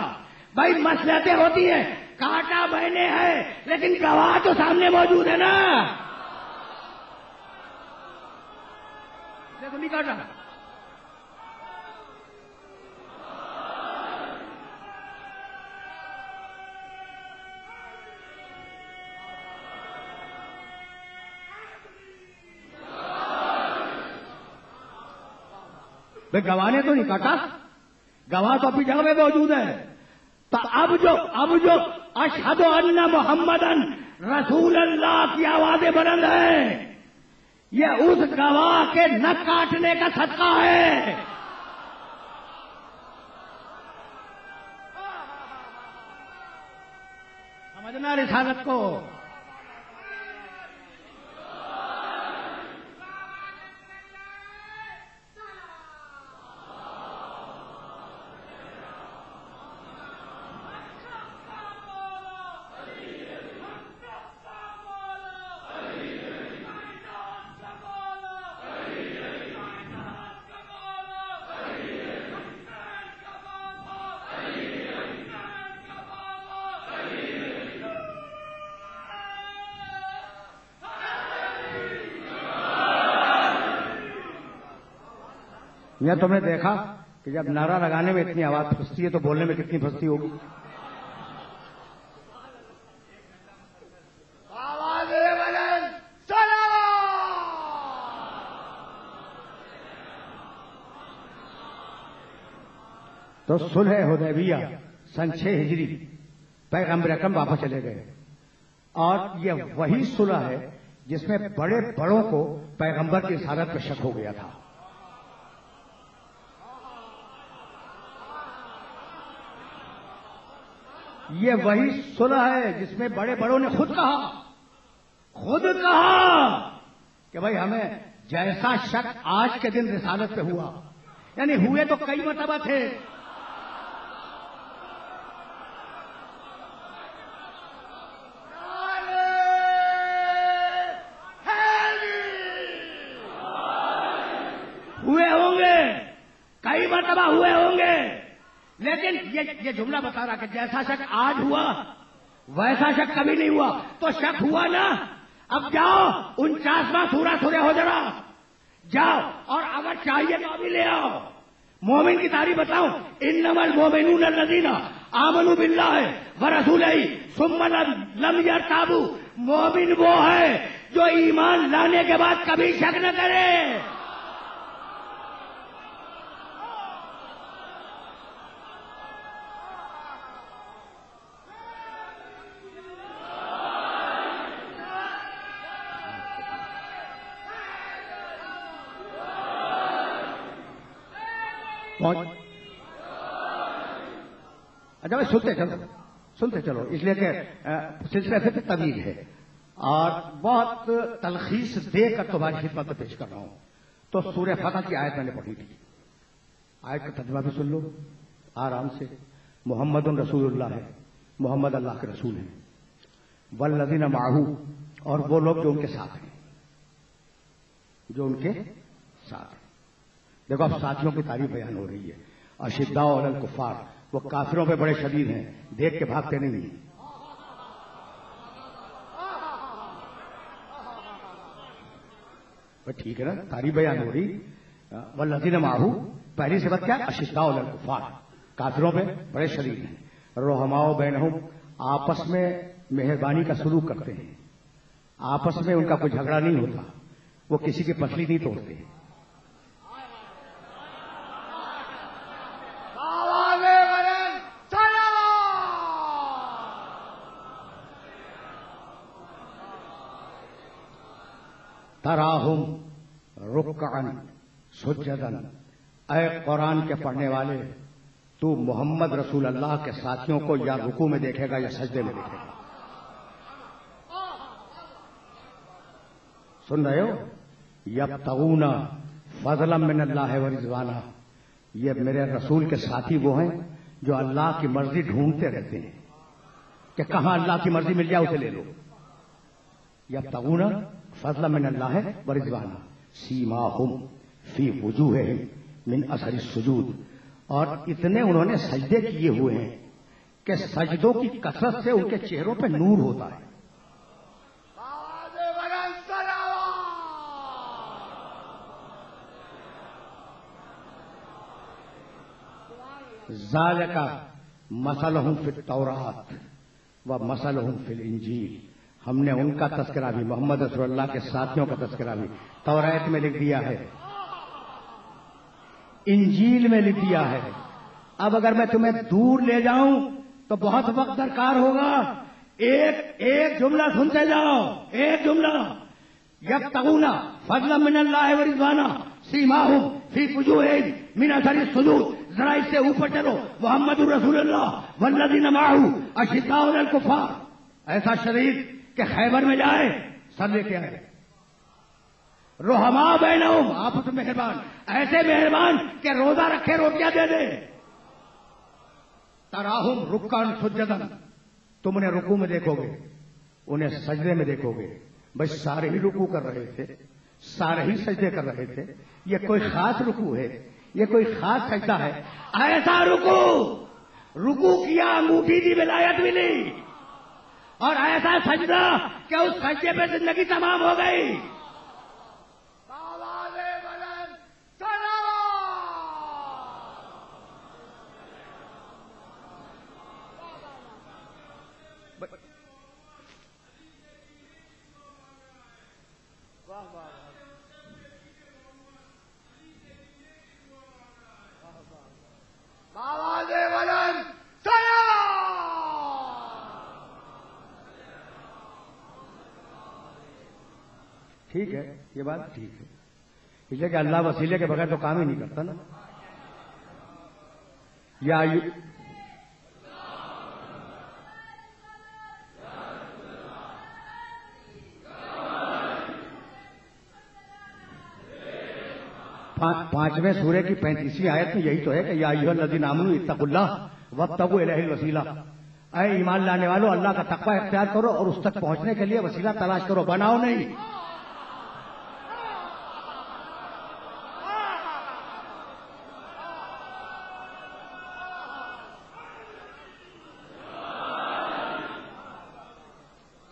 بھائی مصلحتیں ہوتی ہیں، کاٹا میں نے ہے لیکن گواہ تو سامنے موجود ہے نا. دیکھو نہیں کاٹا. بھائی گواہ نے تو نہیں کاٹا، گواہ تو اپنی جگہ میں موجود ہے. تو اب جو اشہد ان محمدن رسول اللہ کی آوازیں بلند ہیں، یہ اس گواہ کے نہ کاٹنے کا صدقہ ہے. سمجھنا رسالت کو. یا تم نے دیکھا کہ جب نعرہ لگانے میں اتنی آواز پھنستی ہے تو بولنے میں کتنی پھنستی ہوگی. آواز بلند صلوات. تو صلح حدیبیہ سن 6 ہجری پیغمبر اکرم واپس چلے گئے اور یہ وہی صلح ہے جس میں بڑے بڑوں کو پیغمبر کی رسالت پہ شک ہو گیا تھا. یہ وہی صلح ہے جس میں بڑے بڑوں نے خود کہا کہ بھائی ہمیں جیسا شک آج کے دن رسالت پہ ہوا، یعنی ہوئے تو کئی مرتبہ تھے. ہوئے ہوں گے، کئی مرتبہ ہوئے ہوں گے، لیکن یہ جملہ بتا رہا کہ جیسا شک آج ہوا ویسا شک کبھی نہیں ہوا. تو شک ہوا نا، اب جاؤ 49واں سورہ سورہ حجرات جاؤ اور اگر چاہیے تو ابھی لے آؤ. مومن کی تعریف بتاؤ. انما المؤمنون الذین آمنوا باللہ ورسولہ ثم لم یرتابوا، مومن وہ ہے جو ایمان لانے کے بعد کبھی شک نہ کرے۔ اچھا بھائی سنتے چلو اس لیے کہ سلسلہ فکر طویل ہے اور بہت تلخیص دے کر تمہاری خدمت میں پیش کر رہا ہوں۔ تو سورہ فتح کی آیت میں نے پڑھی تھی، آیت کا ترجمہ بھی سن لو آرام سے۔ محمد رسول اللہ ہے، محمد اللہ کے رسول ہیں، والذین معہ، اور وہ لوگ جو ان کے ساتھ ہیں، جو ان کے ساتھ ہیں۔ دیکھو اب ساتھیوں کی تعریف بیان ہو رہی ہے۔ اشداء علی الکفار، وہ کافروں پہ بڑے شدید ہیں، دیکھ کے بھاگتے نہیں ہیں۔ ٹھیک ہے نا، تعریف بیان ہو رہی۔ والذین معہ، پہلی صفت کیا؟ اشداء علی الکفار، کافروں پہ بڑے شدید ہیں۔ رحماء بینہم، آپس میں مہربانی کا سلوک کرتے ہیں، آپس میں ان کا کوئی جھگڑا نہیں ہوتا، وہ کسی کی پسلی نہیں توڑتے۔ تراہم رکعا سجدا، اے قرآن کے پڑھنے والے، تو محمد رسول اللہ کے ساتھیوں کو یا رکوع میں دیکھے گا یا سجدے میں دیکھے گا۔ سن رہے ہو؟ یبتغون فضلا من اللہ ورضوانہ، یہ میرے رسول کے ساتھی وہ ہیں جو اللہ کی مرضی ڈھونڈتے رہتے ہیں کہ کہاں اللہ کی مرضی مل جائے اسے لے لو۔ یبتغون فضلا من اللہ ورضوانہ، سیماہم فی وجوہہم من اثر السجود، اور اتنے انہوں نے سجدے کیے ہوئے ہیں کہ سجدوں کی کثرت سے ان کے چہروں پہ نور ہوتا ہے۔ ذالک مثلہم فی التوراۃ و مثلہم فی الانجیل، ہم نے ان کا تذکرہ بھی، محمد رسول اللہ کے ساتھیوں کا تذکرہ بھی توراۃ میں لکھ دیا ہے، انجیل میں لکھ دیا ہے۔ اب اگر میں تمہیں دور لے جاؤں تو بہت وقت درکار ہوگا، ایک جملہ سنتے جاؤ، ایک جملہ۔ یبتغون فضلا من اللہ ورضوانہ سیماہم فی وجوہہم من اثر السجود، ذرا اس سے اوپر چلو، محمد رسول اللہ والذین معہ اشداء علی الکفار، ایسا شریف کہ خیبر میں جائے سر لے کے آئے۔ رحماء بینہم، آپس میں مہربان، ایسے مہربان کہ روزہ رکھے روٹیاں دے دے۔ تراہم رکعا سجدا، تم انہیں رکوع میں دیکھو گے، انہیں سجدے میں دیکھو گے۔ بھائی سارے ہی رکوع کر رہے تھے، سارے ہی سجدے کر رہے تھے، یہ کوئی خاص رکوع ہے، یہ کوئی خاص سجدہ ہے؟ ایسا رکوع کیا، انگوٹھی دی ولایت ملی، اور ایسا سجدہ کہ اس سجدے پہ زندگی تمام ہو گئی۔ ٹھیک ہے، یہ بات ٹھیک ہے، اس لیے کہ اللہ وسیلے کے بغیر تو کام ہی نہیں کرتا نا۔ یا 5ویں سورے کی 35ویں آیت میں یہی تو ہے کہ یا ایھا الذین آمنوا اتقوا اللہ وابتغوا الیہ الوسیلہ، اے ایمان لانے والو اللہ کا تقوی اختیار کرو اور اس تک پہنچنے کے لیے وسیلہ تلاش کرو، بناؤ نہیں۔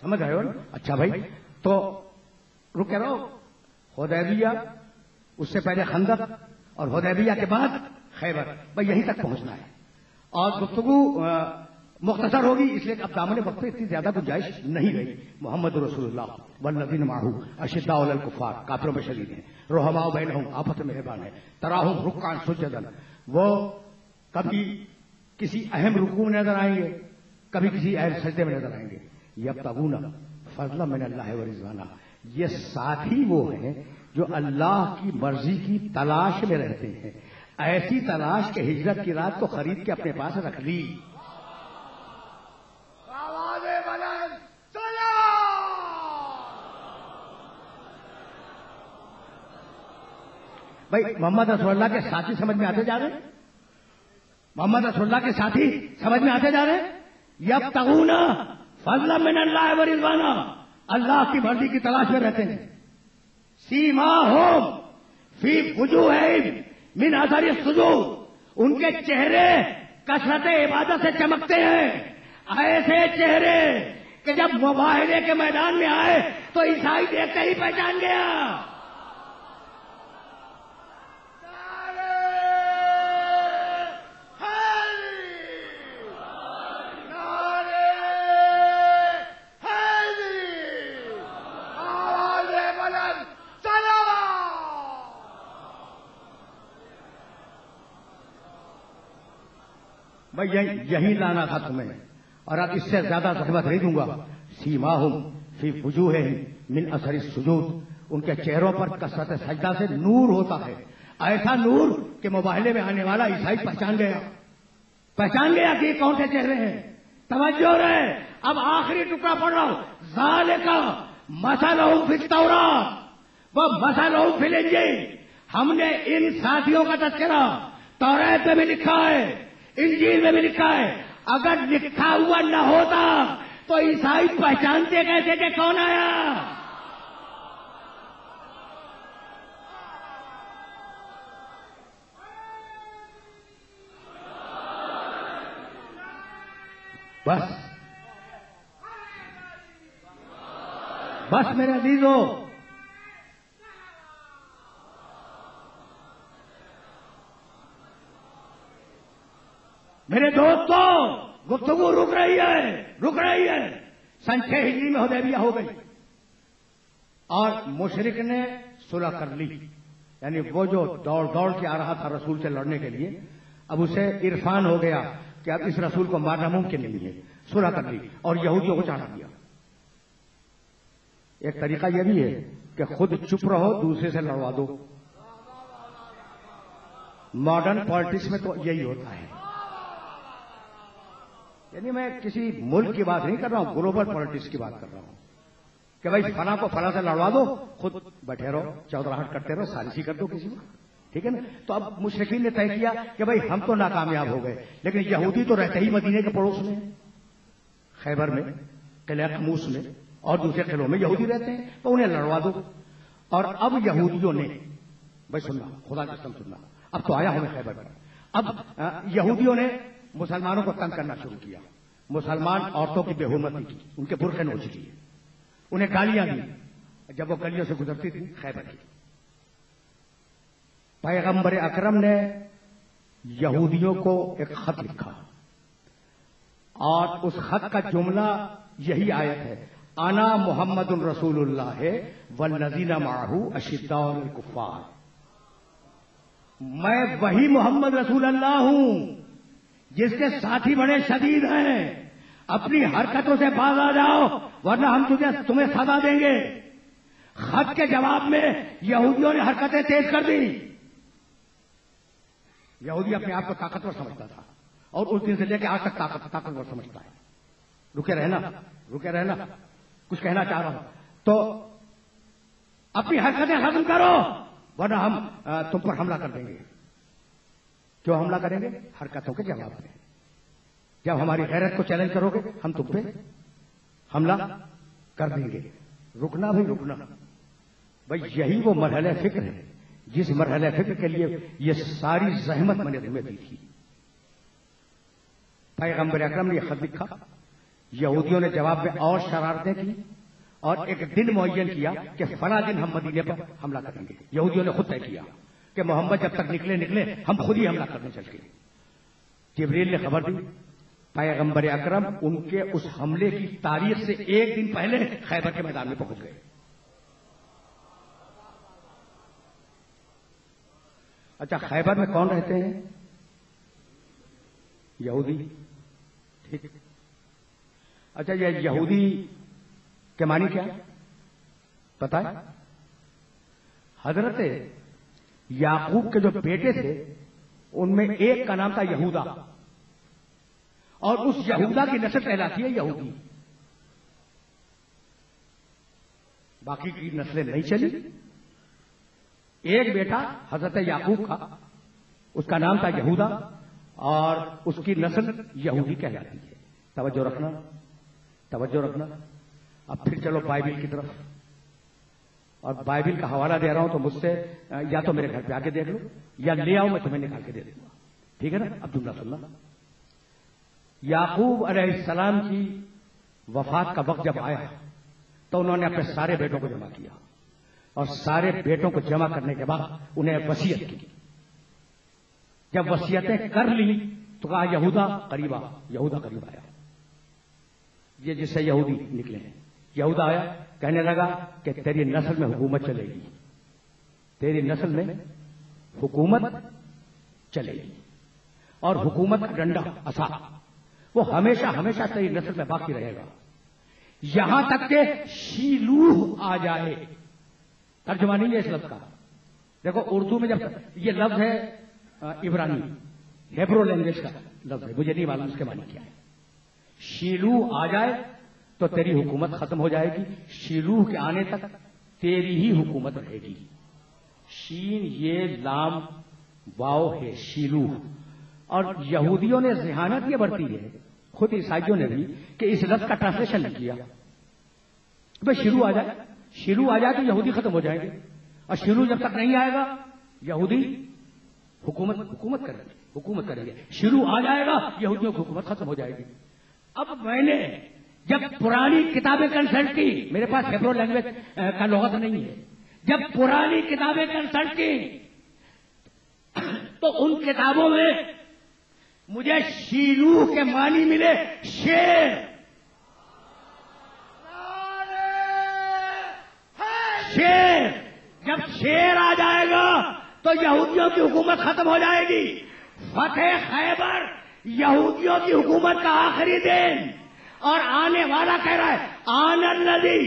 سمجھ آئے ہو نا؟ اچھا بھائی، تو رکے رہو، حدیبیہ، اس سے پہلے خندق، اور حدیبیہ کے بعد خیبر، بھائی یہیں تک پہنچنا ہے۔ اور گفتگو مختصر ہوگی، اس لیے اب دامن وقت پہ اتنی زیادہ گنجائش نہیں رہی. محمد رسول اللہ والذین معہ اشداء علی الکفار، کافروں میں شدید ہیں، رحماء بینہم، آپس میں مہربان ہیں، تراہم رکعا سجدا، وہ کبھی کسی اہم رکوع میں نظر آئیں گے، کبھی کسی اہم سجدے میں نظر آئیں گے. یبتغون فضلا من اللہ ورضوانا، یہ ساتھی وہ ہیں جو اللہ کی مرضی کی تلاش میں رہتے ہیں، ایسی تلاش کہ ہجرت کی رات کو خرید کے اپنے پاس رکھ لی. آواز بلند صلوات. بھائی محمد رسول اللہ کے ساتھی سمجھ میں آتے جا رہے ہیں؟ محمد رسول اللہ کے ساتھی سمجھ میں آتے جا رہے ہیں؟ یبتغون فضلا من اللہ ورضوانا، اللہ کی مرضی کی تلاش میں رہتے ہیں. سیماہم فی وجوہہم من اثر السجود، ان کے چہرے کثرت عبادت سے چمکتے ہیں، ایسے چہرے کہ جب مباہلے کے میدان میں آئے تو عیسائی دیکھتے ہی پہچان گیا. میں یہی لانا تھا تمہیں، اور اب اس سے زیادہ زحمت نہیں دوں گا. سیماہم فی وجوہہم من اثر السجود، ان کے چہروں پر کثرت سجدہ سے نور ہوتا ہے، ایسا نور کہ مباہلے میں آنے والا عیسائی پہچان گیا کہ یہ کون سے چہرے ہیں. توجہ رہے، اب آخری ٹکڑا پڑھ رہا ہوں. ذالک مثلہم فی التوراۃ و مثلہم فی الانجیل، ہم نے ان ساتھیوں کا تذکرہ توریت میں بھی لکھا ہے، انجیل میں بھی لکھا ہے. اگر لکھا ہوا نہ ہوتا تو عیسائی پہچانتے کیسے کہ کون آیا؟ بس میرے عزیزو، میرے دوستو، گفتگو رک رہی ہے. سن 6 ہجری میں حدیبیہ ہو گئی اور مشرک نے صلح کر لی. یعنی وہ جو دوڑ کے آ رہا تھا رسول سے لڑنے کے لیے، اب اسے عرفان ہو گیا کہ اب اس رسول کو مارنا ممکن نہیں ہے، صلح کر لی اور یہودیوں کو چاڑا دیا. ایک طریقہ یہ بھی ہے کہ خود چپ رہو، دوسرے سے لڑوا دو. ماڈرن پالیٹکس میں تو یہی ہوتا ہے. یعنی میں کسی ملک کی بات نہیں کر رہا ہوں، گلوبل پالیٹکس کی بات کر رہا ہوں کہ بھائی فلاں کو فلاں سے لڑوا دو، خود بیٹھے رہو، چودراہٹ کرتے رہو، سازشی کر دو کسی کو. ٹھیک ہے نا؟ تو اب مشرکین نے طے کیا کہ بھائی ہم تو ناکامیاب ہو گئے، لیکن یہودی تو رہتے ہی مدینے کے پڑوس میں، خیبر میں، قلعہ قموس میں اور دوسرے قلعوں میں یہودی رہتے ہیں، تو انہیں لڑوا دو. اور اب یہودیوں نے، بھائی سننا، خدا کی قسم سننا، اب تو آیا ہوں میں خیبر میں. اب یہودیوں نے مسلمانوں کو تنگ کرنا شروع کیا. مسلمان عورتوں کی بے حرمتی کی، ان کے برقعے نوچ لیے، انہیں گالیاں دی جب وہ گلیوں سے گزرتی تھی خیبر کی. پیغمبر اکرم نے یہودیوں کو ایک خط لکھا اور اس خط کا جملہ یہی آیت ہے: انا محمد رسول اللہ والذین معہ اشداء علی الکفار. میں وہی محمد رسول اللہ ہوں جس کے ساتھی بڑے شدید ہیں. اپنی حرکتوں سے باز آ جاؤ ورنہ ہم تمہیں سزا دیں گے. خط کے جواب میں یہودیوں نے حرکتیں تیز کر دی. یہودی اپنے آپ کو طاقتور سمجھتا تھا اور اس دن سے لے کے آج تک طاقتور سمجھتا ہے. رکے رہنا، کچھ کہنا چاہ رہا ہوں. تو اپنی حرکتیں ختم کرو ورنہ ہم تم پر حملہ کر دیں گے. کیوں حملہ کریں گے؟ حرکتوں کے جواب میں. جب ہماری غیرت کو چیلنج کرو گے ہم تم پہ حملہ کر دیں گے. رکنا بھائی یہی وہ مرحلہ فکر ہے جس مرحلہ فکر کے لیے یہ ساری زحمت میں نے تمہیں دی تھی. پیغمبر اکرم نے یہ خط لکھا، یہودیوں نے جواب میں اور شرارتیں کی اور ایک دن معین کیا کہ فلاں دن ہم مدینے پر حملہ کریں گے. یہودیوں نے خود طے کیا کہ محمد جب تک نکلے ہم خود ہی حملہ کرنے چل گئے. جبریل نے خبر دی، پیغمبر اکرم ان کے اس حملے کی تاریخ سے ایک دن پہلے خیبر کے میدان میں پہنچ گئے. اچھا، خیبر میں کون رہتے ہیں؟ یہودی. ٹھیک. اچھا، یہ یہودی کے معنی کیا پتا ہے؟ حضرت یعقوب کے جو بیٹے تھے ان میں ایک کا نام تھا یہودا، اور اس یہودا کی نسل کہلاتی ہے یہودی. باقی کی نسلیں نہیں چلی. ایک بیٹا حضرت یعقوب کا، اس کا نام تھا یہودا، اور اس کی نسل یہودی کہلاتی ہے. توجہ رکھنا، توجہ رکھنا. اب پھر چلو بائبل کی طرف، اور بائبل کا حوالہ دے رہا ہوں تو مجھ سے یا تو میرے گھر پہ آ کے دیکھ لو یا لے آؤ، میں تمہیں نکال کے دے دوں گا. ٹھیک ہے نا؟ اب جملہ سننا. یعقوب علیہ السلام کی وفات کا وقت جب آیا تو انہوں نے اپنے سارے بیٹوں کو جمع کیا، اور سارے بیٹوں کو جمع کرنے کے بعد انہیں وصیت کی. جب وصیتیں کر لی تو کہا یہودا قریب آ. یہودا قریب آیا، یہ جس سے یہودی نکلے ہیں. یہودا آیا، کہنے لگا کہ تیری نسل میں حکومت چلے گی، تیری نسل میں حکومت چلے گی، اور حکومت کا ڈنڈا عصا وہ ہمیشہ ہمیشہ تیری نسل میں باقی رہے گا، یہاں تک کہ شیلوہ آ جائے. ترجمہ نہیں ہے اس لفظ کا. دیکھو اردو میں جب یہ لفظ ہے عبرانی ہیبرو لینگویج کا لفظ ہے، مجھے نہیں معلوم اس کے معنی کیا ہے. شیلوہ آ جائے تو تیری حکومت ختم ہو جائے گی، شیلوہ کے آنے تک تیری ہی حکومت رہے گی. شین یہ لام واو ہے شیلوہ. اور یہودیوں نے ذہانت یہ برتی ہے، خود عیسائیوں نے بھی، کہ اس لفظ کا ٹرانسلیشن نہیں کیا. بھائی شروع آ جائے، شروع آ جائے تو یہودی ختم ہو جائیں گے، اور شروع جب تک نہیں آئے گا یہودی حکومت کریں گے. شروع آ جائے گا یہودیوں کی حکومت ختم ہو جائے گی. اب میں نے جب پرانی کتابیں کنسلٹ کی، میرے پاس ہیبرو لینگویج کا لغت نہیں ہے، جب پرانی کتابیں کنسلٹ کی تو ان کتابوں میں مجھے شیلوہ کے معنی ملے شیر. شیر جب شیر آ جائے گا تو یہودیوں کی حکومت ختم ہو جائے گی. فتح خیبر یہودیوں کی حکومت کا آخری دن، اور آنے والا کہہ رہا ہے آن الذی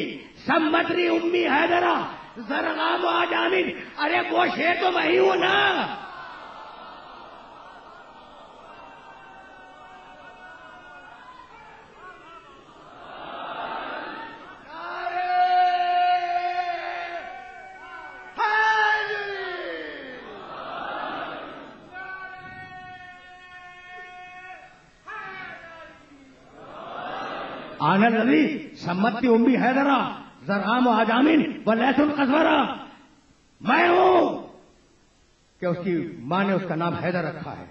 سمتنی امی حیدرہ زرغام آجامین. ارے وہ شیر تو میں ہی ہوں نا. آن الذی سمتنی امی حیدرہ زرغام آجامین ولیث القصورہ. میں ہوں کہ اس کی ماں نے اس کا نام حیدر رکھا ہے،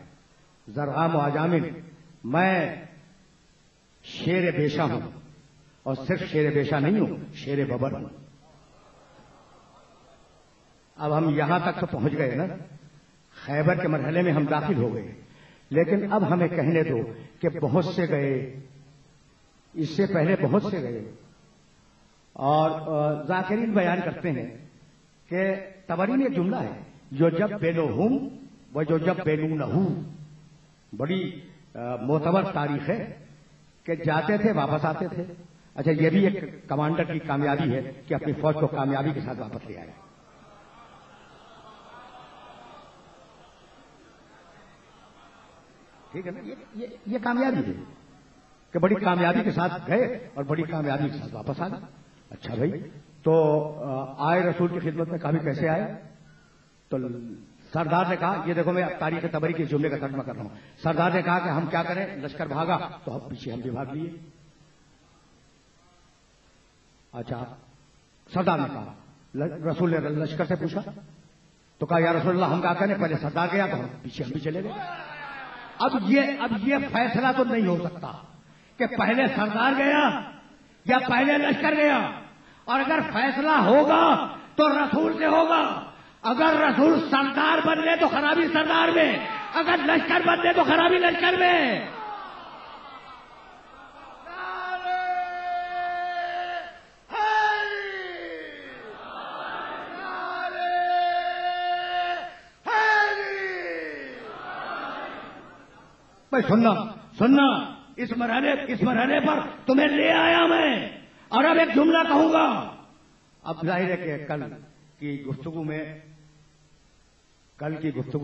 زرغام آجامین. میں شیر بیشہ ہوں، اور صرف شیر بیشہ نہیں ہوں، شیر ببر ہوں. اب ہم یہاں تک تو پہنچ گئے نا، خیبر کے مرحلے میں ہم داخل ہو گئے. لیکن اب ہمیں کہنے دو کہ بہت سے گئے، اس سے پہلے بہت سے گئے. اور ذاکرین بیان کرتے ہیں کہ طبری میں ایک جملہ ہے، جو جب بینہم و جو جب بینونہو. بڑی معتبر تاریخ ہے کہ جاتے تھے واپس آتے تھے. اچھا، یہ بھی ایک کمانڈر کی کامیابی ہے کہ اپنی فوج کو کامیابی کے ساتھ واپس لے آئے. ٹھیک ہے نا؟ یہ کامیابی ہے کہ بڑی کامیابی کے ساتھ گئے اور بڑی کامیابی کے ساتھ واپس آ گئے. اچھا بھائی، تو آئے رسول کی خدمت میں کبھی کیسے آئے؟ تو سردار نے کہا، یہ دیکھو میں تاریخ طبری کے جملے کا ترجمہ کر رہا ہوں. سردار نے کہا کہ ہم کیا کریں، لشکر بھاگا تو ہم پیچھے ہم بھی بھاگ لیے. اچھا، سردار نے کہا، رسول نے لشکر سے پوچھا تو کہا یا رسول اللہ ہم کیا کریں، پہلے سردار گیا تو ہم پیچھے ہم بھی چلے گئے. اب یہ فیصلہ تو نہیں ہو سکتا کہ پہلے سردار گیا یا پہلے لشکر گیا. اور اگر فیصلہ ہوگا تو رسول سے ہوگا، اگر رسول سردار بن لے تو خرابی سردار میں، اگر لشکر بن لے تو خرابی لشکر میں. بھائی سننا اس مرحلے پر تمہیں لے آیا میں، اور اب ایک جملہ کہوں گا. اب ظاہر ہے کہ کل کی گفتگو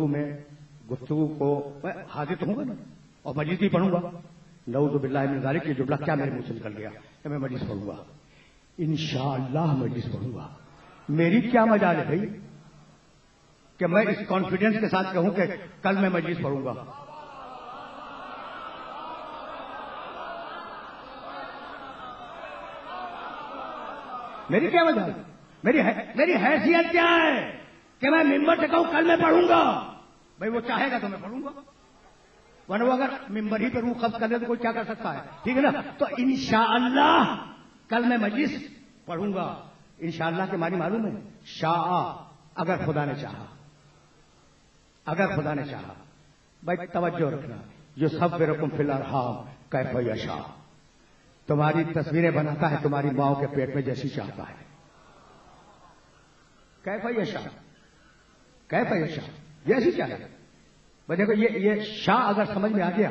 کو میں حاضر تو ہوں گا نا، اور مجلس بھی پڑھوں گا. نعوذ باللہ من ذالک، یہ جملہ کیا میرے منہ سے نکل گیا کہ میں مجلس پڑھوں گا. انشاءاللہ مجلس پڑھوں گا. میری کیا مجال ہے بھائی کہ میں اس کانفیڈنس کے ساتھ کہوں کہ کل میں مجلس پڑھوں گا. میری کیا وجہ ہے؟ میری حیثیت کیا ہے کہ میں ممبر سے کہوں کل میں پڑھوں گا؟ بھائی وہ چاہے گا تو میں پڑھوں گا، ورنہ وہ اگر ممبر ہی پہ روح قبض کر لے تو کوئی کیا کر سکتا ہے؟ ٹھیک ہے نا. تو انشاءاللہ کل میں مجلس پڑھوں گا. انشاءاللہ کے معنی معلوم ہے؟ شاء، اگر خدا نے چاہا. بھائی توجہ رکھنا. یصورکم فی الارحام کیف یشاء، تمہاری تصویریں بناتا ہے تمہاری ماؤں کے پیٹ میں جیسی چاہتا ہے. کیف یشاء جیسی چاہے. دیکھو یہ شاء اگر سمجھ میں آ گیا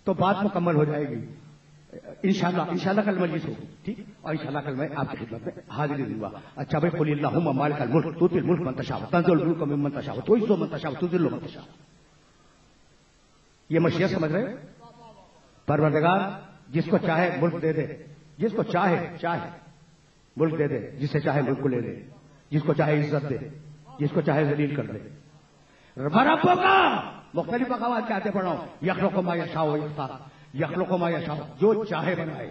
تو بات مکمل ہو جائے گی. انشاءاللہ کل مجلس ہوگی، ٹھیک. اور انشاءاللہ کل میں آپ کی خدمت میں حاضری دوں گا. اچھا بھائی، قل اللہم مالک الملک تؤتی الملک من تشاء وتنزع الملک ممن تشاء وتعز من تشاء وتذل من تشاء. یہ مشیت سمجھ رہے؟ پروردگار جس کو چاہے ملک دے دے، جس کو چاہے ملک دے دے، جس سے چاہے ملک کو لے دے، جس کو چاہے عزت دے، جس کو چاہے ذلیل کر دے. ربوں کا مختلف مقامات کہتے پڑھ رہا ہوں. یخلق ما یشاء و یختار، یخلق ما یشاء، جو چاہے بنائے.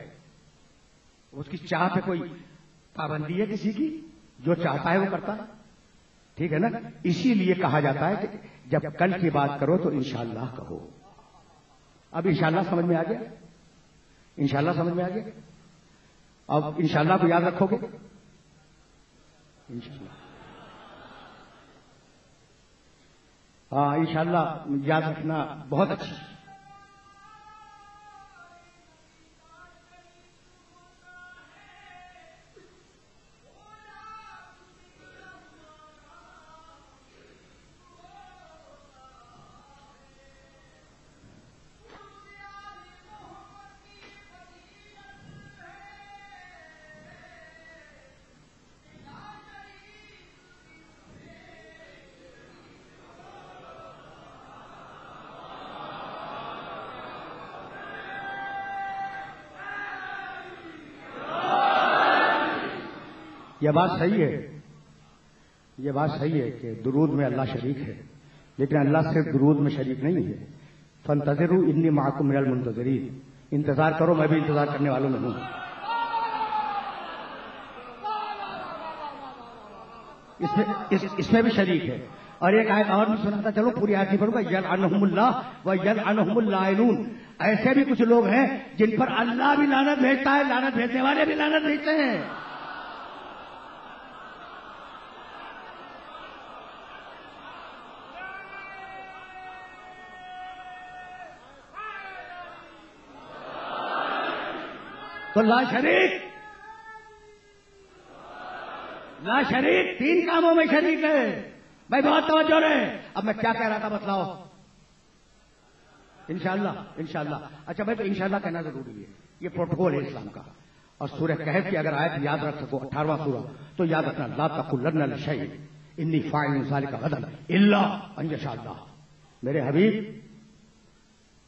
اس کی چاہ پہ کوئی پابندی ہے کسی کی؟ جو چاہتا ہے وہ کرتا ہے. ٹھیک ہے نا. اسی لیے کہا جاتا ہے کہ جب کل کی بات کرو تو انشاءاللہ کہو. اب انشاءاللہ سمجھ میں آ گیا؟ اب انشاءاللہ کو یاد رکھو گے؟ انشاءاللہ ہاں، انشاءاللہ یاد رکھنا بہت اچھا. یہ بات صحیح ہے کہ درود میں اللہ شریک ہے، لیکن اللہ صرف درود میں شریک نہیں ہے. فانتظروا انی معکم من المنتظرین، انتظار کرو میں بھی انتظار کرنے والوں میں ہوں. اس میں بھی شریک ہے. اور ایک آیت اور بھی سنا تھا، چلو پوری آیت نہیں پڑھوں گا. یلعنہم اللہ و یلعنہم اللائنون، ایسے بھی کچھ لوگ ہیں جن پر اللہ بھی لعنت بھیجتا ہے، لعنت بھیجنے والے بھی لعنت بھیجتے ہیں. تو لا شریک تین کاموں میں شریک ہے. بھائی بہت توجہ رہے. اب میں کیا کہہ رہا تھا بتلاؤ؟ انشاءاللہ. اچھا بھائی، تو انشاءاللہ کہنا ضروری ہے، یہ پروٹوکول ہے اسلام کا. اور سورہ کہف کی اگر آیت یاد رکھ سکو، 18واں سورہ، تو یاد رکھنا، لا تقولن لشیء انی فاعل ذلک غدا الا ان یشاء اللہ. میرے حبیب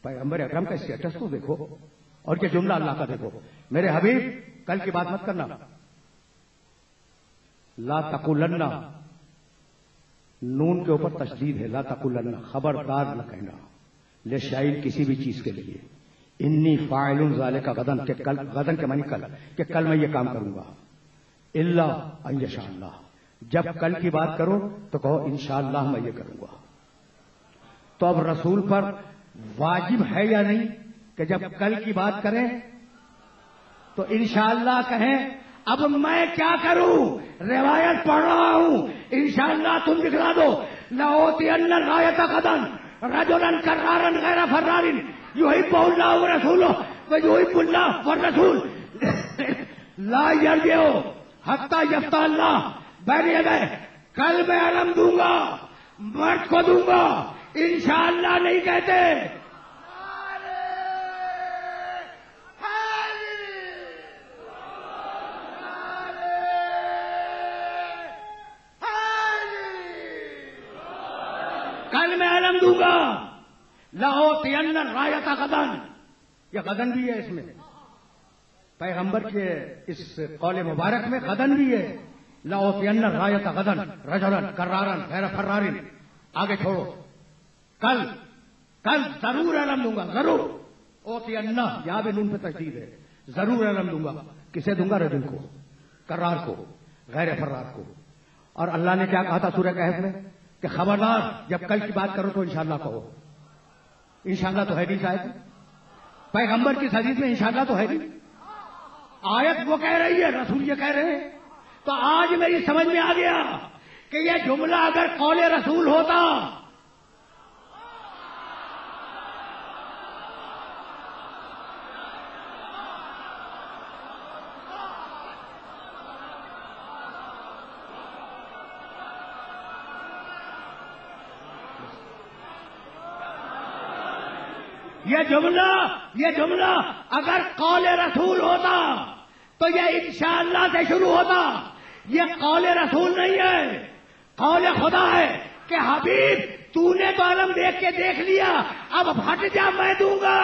پیغمبر اکرم کا اسٹیٹس تو دیکھو، اور یہ جملہ اللہ کا دیکھو. میرے حبیب کل کی بات مت کرنا. لا تقولن، نون کے اوپر تشدید ہے. لا تقولن، خبردار نہ کہنا، لشیء کسی بھی چیز کے لیے. انی فاعل ذلک غدا، کہ کل، غدا کے معنی کل، کہ کل میں یہ کام کروں گا. الا ان یشاء اللہ، جب کل کی بات کرو تو کہو انشاءاللہ میں یہ کروں گا. تو اب رسول پر واجب ہے یا نہیں کہ جب کل کی بات کریں تو انشاءاللہ کہیں، اب میں کیا کروں؟ روایت پڑھ رہا ہوں، انشاءاللہ تم دکھلا دو. لأوتین الرایۃ غدا رجلا کرارا غیر فرار یحب اللہ ورسولہ ویحب اللہ والرسول لا یرجع حتی یفتح اللہ بین یدیہ. کل میں علم دوں گا، مرد کو دوں گا، انشاءاللہ نہیں کہتے. کل میں علم دوں گا. لأوتین الرایۃ غدا، یہ غدن بھی ہے اس میں، پیغمبر کے اس قول مبارک میں غدن بھی ہے. لأوتین الرایۃ غدا رجلا کرارا غیر فرار. آگے چھوڑو، کل ضرور علم دوں گا، ضرور. اوتین یہاں بھی نون پہ تشدید ہے، ضرور علم دوں گا. کسے دوں گا؟ رجل کو، کرار کو، غیر فرار کو. اور اللہ نے کیا کہا تھا سورہ کہف میں کہ خبردار جب کل کی بات کرو تو انشاءاللہ کہو. انشاءاللہ تو ہے نہیں شاید، پیغمبر کی حدیث میں انشاءاللہ تو ہے نہیں. آیت وہ کہہ رہی ہے، رسول یہ کہہ رہے ہیں. تو آج میری سمجھ میں آ گیا کہ یہ جملہ اگر قول رسول ہوتا یہ جملہ اگر قول رسول ہوتا تو یہ انشاءاللہ سے شروع ہوتا. یہ قول رسول نہیں ہے، قول خدا ہے کہ حبیب تو نے تو علم دیکھ کے دیکھ لیا، اب ہٹ جا میں دوں گا.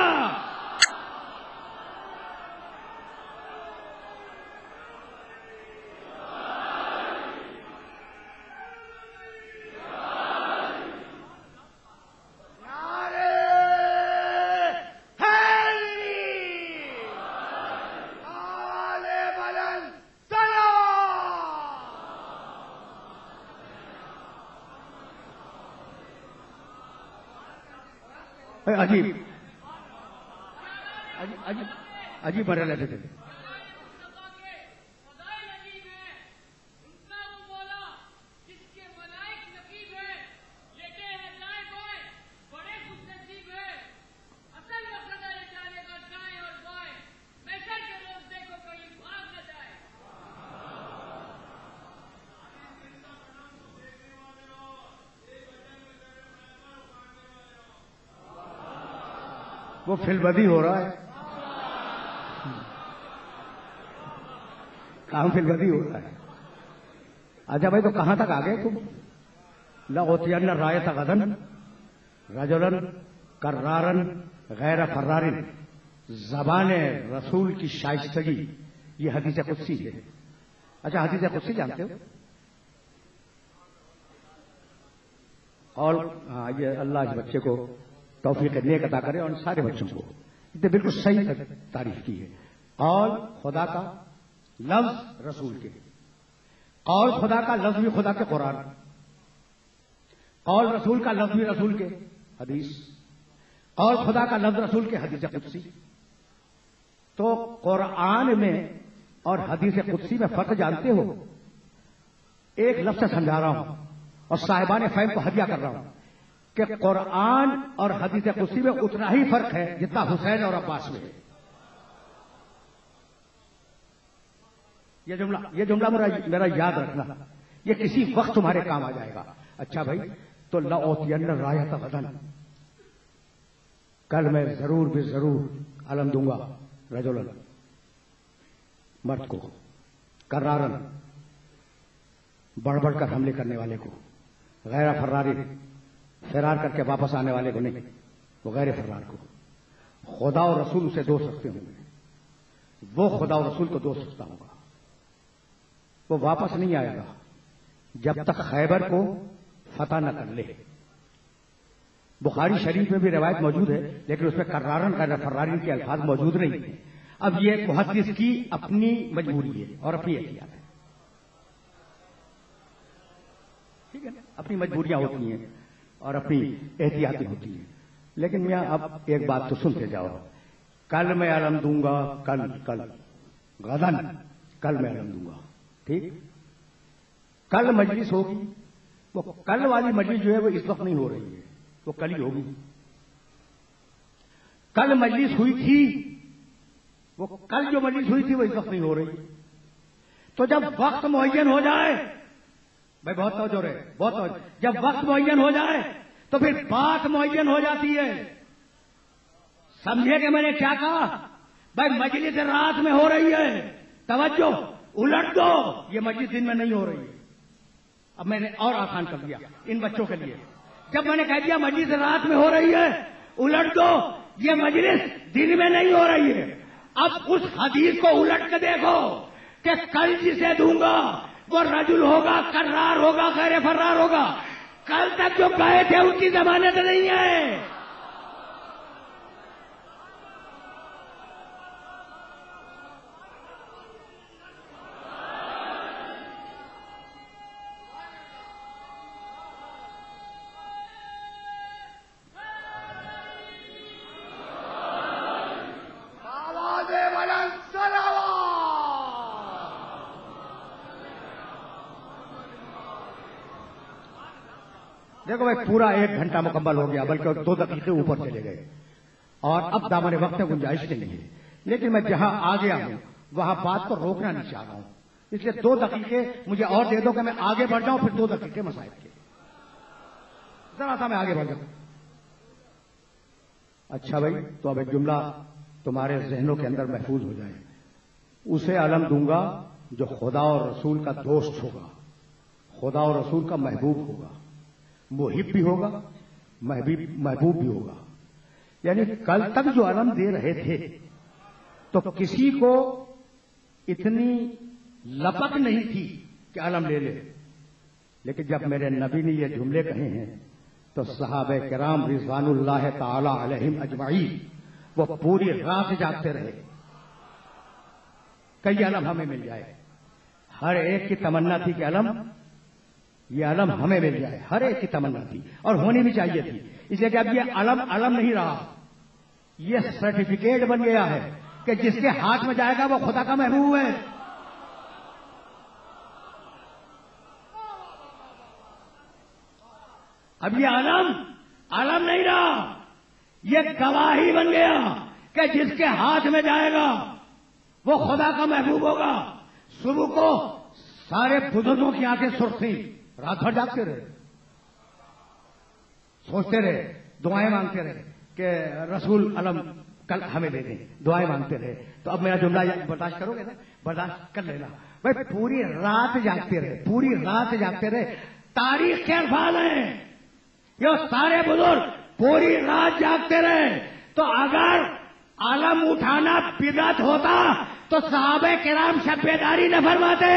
عجیب بڑے لگے تھے. وہ فلبدی ہو رہا ہے، کام فلبدی ہو رہا ہے. اچھا بھائی تو کہاں تک آ گئے تم؟ لأوتین الرایۃ غدا رجلا کرارا غیر فرار. زبان رسول کی شائستگی یہ حدیث قدسی ہے. اچھا حدیث قدسی جانتے ہو؟ اور یہ اللہ اس بچے کو توفیق نیک عطا کرے اور ان سارے بچوں کو. یہ بالکل صحیح تعریف کی ہے. قول خدا کا، لفظ رسول کے. قول خدا کا، لفظ بھی خدا کے قرآن. قول رسول کا، لفظ بھی رسول کے حدیث. قول خدا کا، لفظ رسول کے حدیث قدسی. تو قرآن میں اور حدیث قدسی میں فرق جانتے ہو؟ ایک لفظ سے سمجھا رہا ہوں اور صاحبان فہم کو ہدیہ کر رہا ہوں کہ قرآن اور حدیث قدسی میں اتنا ہی فرق ہے جتنا حسین اور عباس میں ہے. یہ جملہ میرا یاد رکھنا، یہ کسی وقت تمہارے کام آ جائے گا. اچھا بھائی تو لأوتین الرایۃ غدا، کل میں ضرور بھی ضرور علم دوں گا رجلا، مرد کو، کرارن بڑھ بڑھ کر حملے کرنے والے کو، غیر فرار فرار کر کے واپس آنے والے کو نہیں، وہ غیر فرار کو. خدا اور رسول اسے دوست رکھتے ہوں گے، وہ خدا اور رسول کو دوست رکھتا ہوگا. وہ واپس نہیں آئے گا جب تک خیبر کو فتح نہ کر لے. بخاری شریف میں بھی روایت موجود ہے لیکن اس میں کرارن غیر فرارین کے الفاظ موجود نہیں ہیں. اب یہ محدث کی اپنی مجبوری ہے اور اپنی احتیاط ہے. ٹھیک ہے نا، اپنی مجبوریاں ہوتی ہیں اور اپنی احتیاطی ہوتی ہیں. لیکن میاں اب ایک بات تو سنتے جاؤ. کل میں علم دوں گا، کل غدن کل میں علم دوں گا. ٹھیک, کل مجلس ہوگی. وہ کل والی مجلس جو ہے وہ اس وقت نہیں ہو رہی ہے, وہ کل ہی ہوگی. کل مجلس ہوئی تھی, وہ کل جو مجلس ہوئی تھی وہ اس وقت نہیں ہو رہی. تو جب وقت معین ہو جائے, بھائی بہت توجہ رہے, بہت توجہ, جب وقت معین ہو جائے تو پھر بات معین ہو جاتی ہے. سمجھے کہ میں نے کیا کہا؟ بھائی مجلس رات میں ہو رہی ہے, توجہ الٹ دو, یہ مجلس دن میں نہیں ہو رہی ہے. اب میں نے اور آسان کر دیا ان بچوں کے لیے. جب میں نے کہہ دیا مجلس رات میں ہو رہی ہے, الٹ دو, یہ مجلس دن میں نہیں ہو رہی ہے. اب اس حدیث کو الٹ کے دیکھو کہ کل جسے دوں گا وہ رجل ہوگا, کرار ہوگا, غیر فرار ہوگا. کل تک جو گئے تھے ان کی ضمانت نہیں ہے. دیکھو بھائی پورا 1 گھنٹہ مکمل ہو گیا, بلکہ 2 دقیقے اوپر چلے گئے, اور اب دامن وقت میں گنجائش نہیں ہے. لیکن میں جہاں آ گیا ہوں وہاں بات کو روکنا نہیں چاہ رہا ہوں, اس لیے 2 دقیقے مجھے اور دے دو کہ میں آگے بڑھ جاؤں, پھر 2 دقیقے مسائل کے. ذرا سا میں آگے بڑھ جاؤں. اچھا بھائی, تو اب ایک جملہ تمہارے ذہنوں کے اندر محفوظ ہو جائے. اسے علم دوں گا جو خدا اور رسول کا دوست ہوگا, خدا اور رسول کا محبوب ہوگا, محب بھی ہوگا, محبوب بھی ہوگا. یعنی کل تک جو علم دے رہے تھے تو کسی کو اتنی لپک نہیں تھی کہ علم لے لے. لیکن جب میرے نبی نے یہ جملے کہے ہیں تو صحابہ کرام رضوان اللہ تعالی علیہم اجمعین وہ پوری رات جاگتے رہے. کئی علم ہمیں مل جائے. ہر ایک کی تمنا تھی کہ علم, یہ علم ہمیں مل جائے. ہر ایک کی تمنا تھی اور ہونی بھی چاہیے تھی. اس لیے کہ اب یہ علم نہیں رہا, یہ سرٹیفکیٹ بن گیا ہے کہ جس کے ہاتھ میں جائے گا وہ خدا کا محبوب ہے. اب یہ علم نہیں رہا, یہ گواہی بن گیا کہ جس کے ہاتھ میں جائے گا وہ خدا کا محبوب ہوگا. صبح کو سارے بزرگوں کی آنکھیں سرخ تھیں, رات بھر جاگتے رہے, سوچتے رہے, دعائیں مانگتے رہے کہ رسول علم کل ہمیں دے دیں, دعائیں مانگتے رہے. تو اب میرا جملہ برداشت کرو گے نا, برداشت کر لینا. بھائی پوری رات جاگتے رہے, پوری رات جاگتے رہے. تاریخ کے الفاظ ہیں, یہ سارے بزرگ پوری رات جاگتے رہے. تو اگر علم اٹھانا بدعت ہوتا تو صحابہ کرام شب بیداری نہ فرماتے.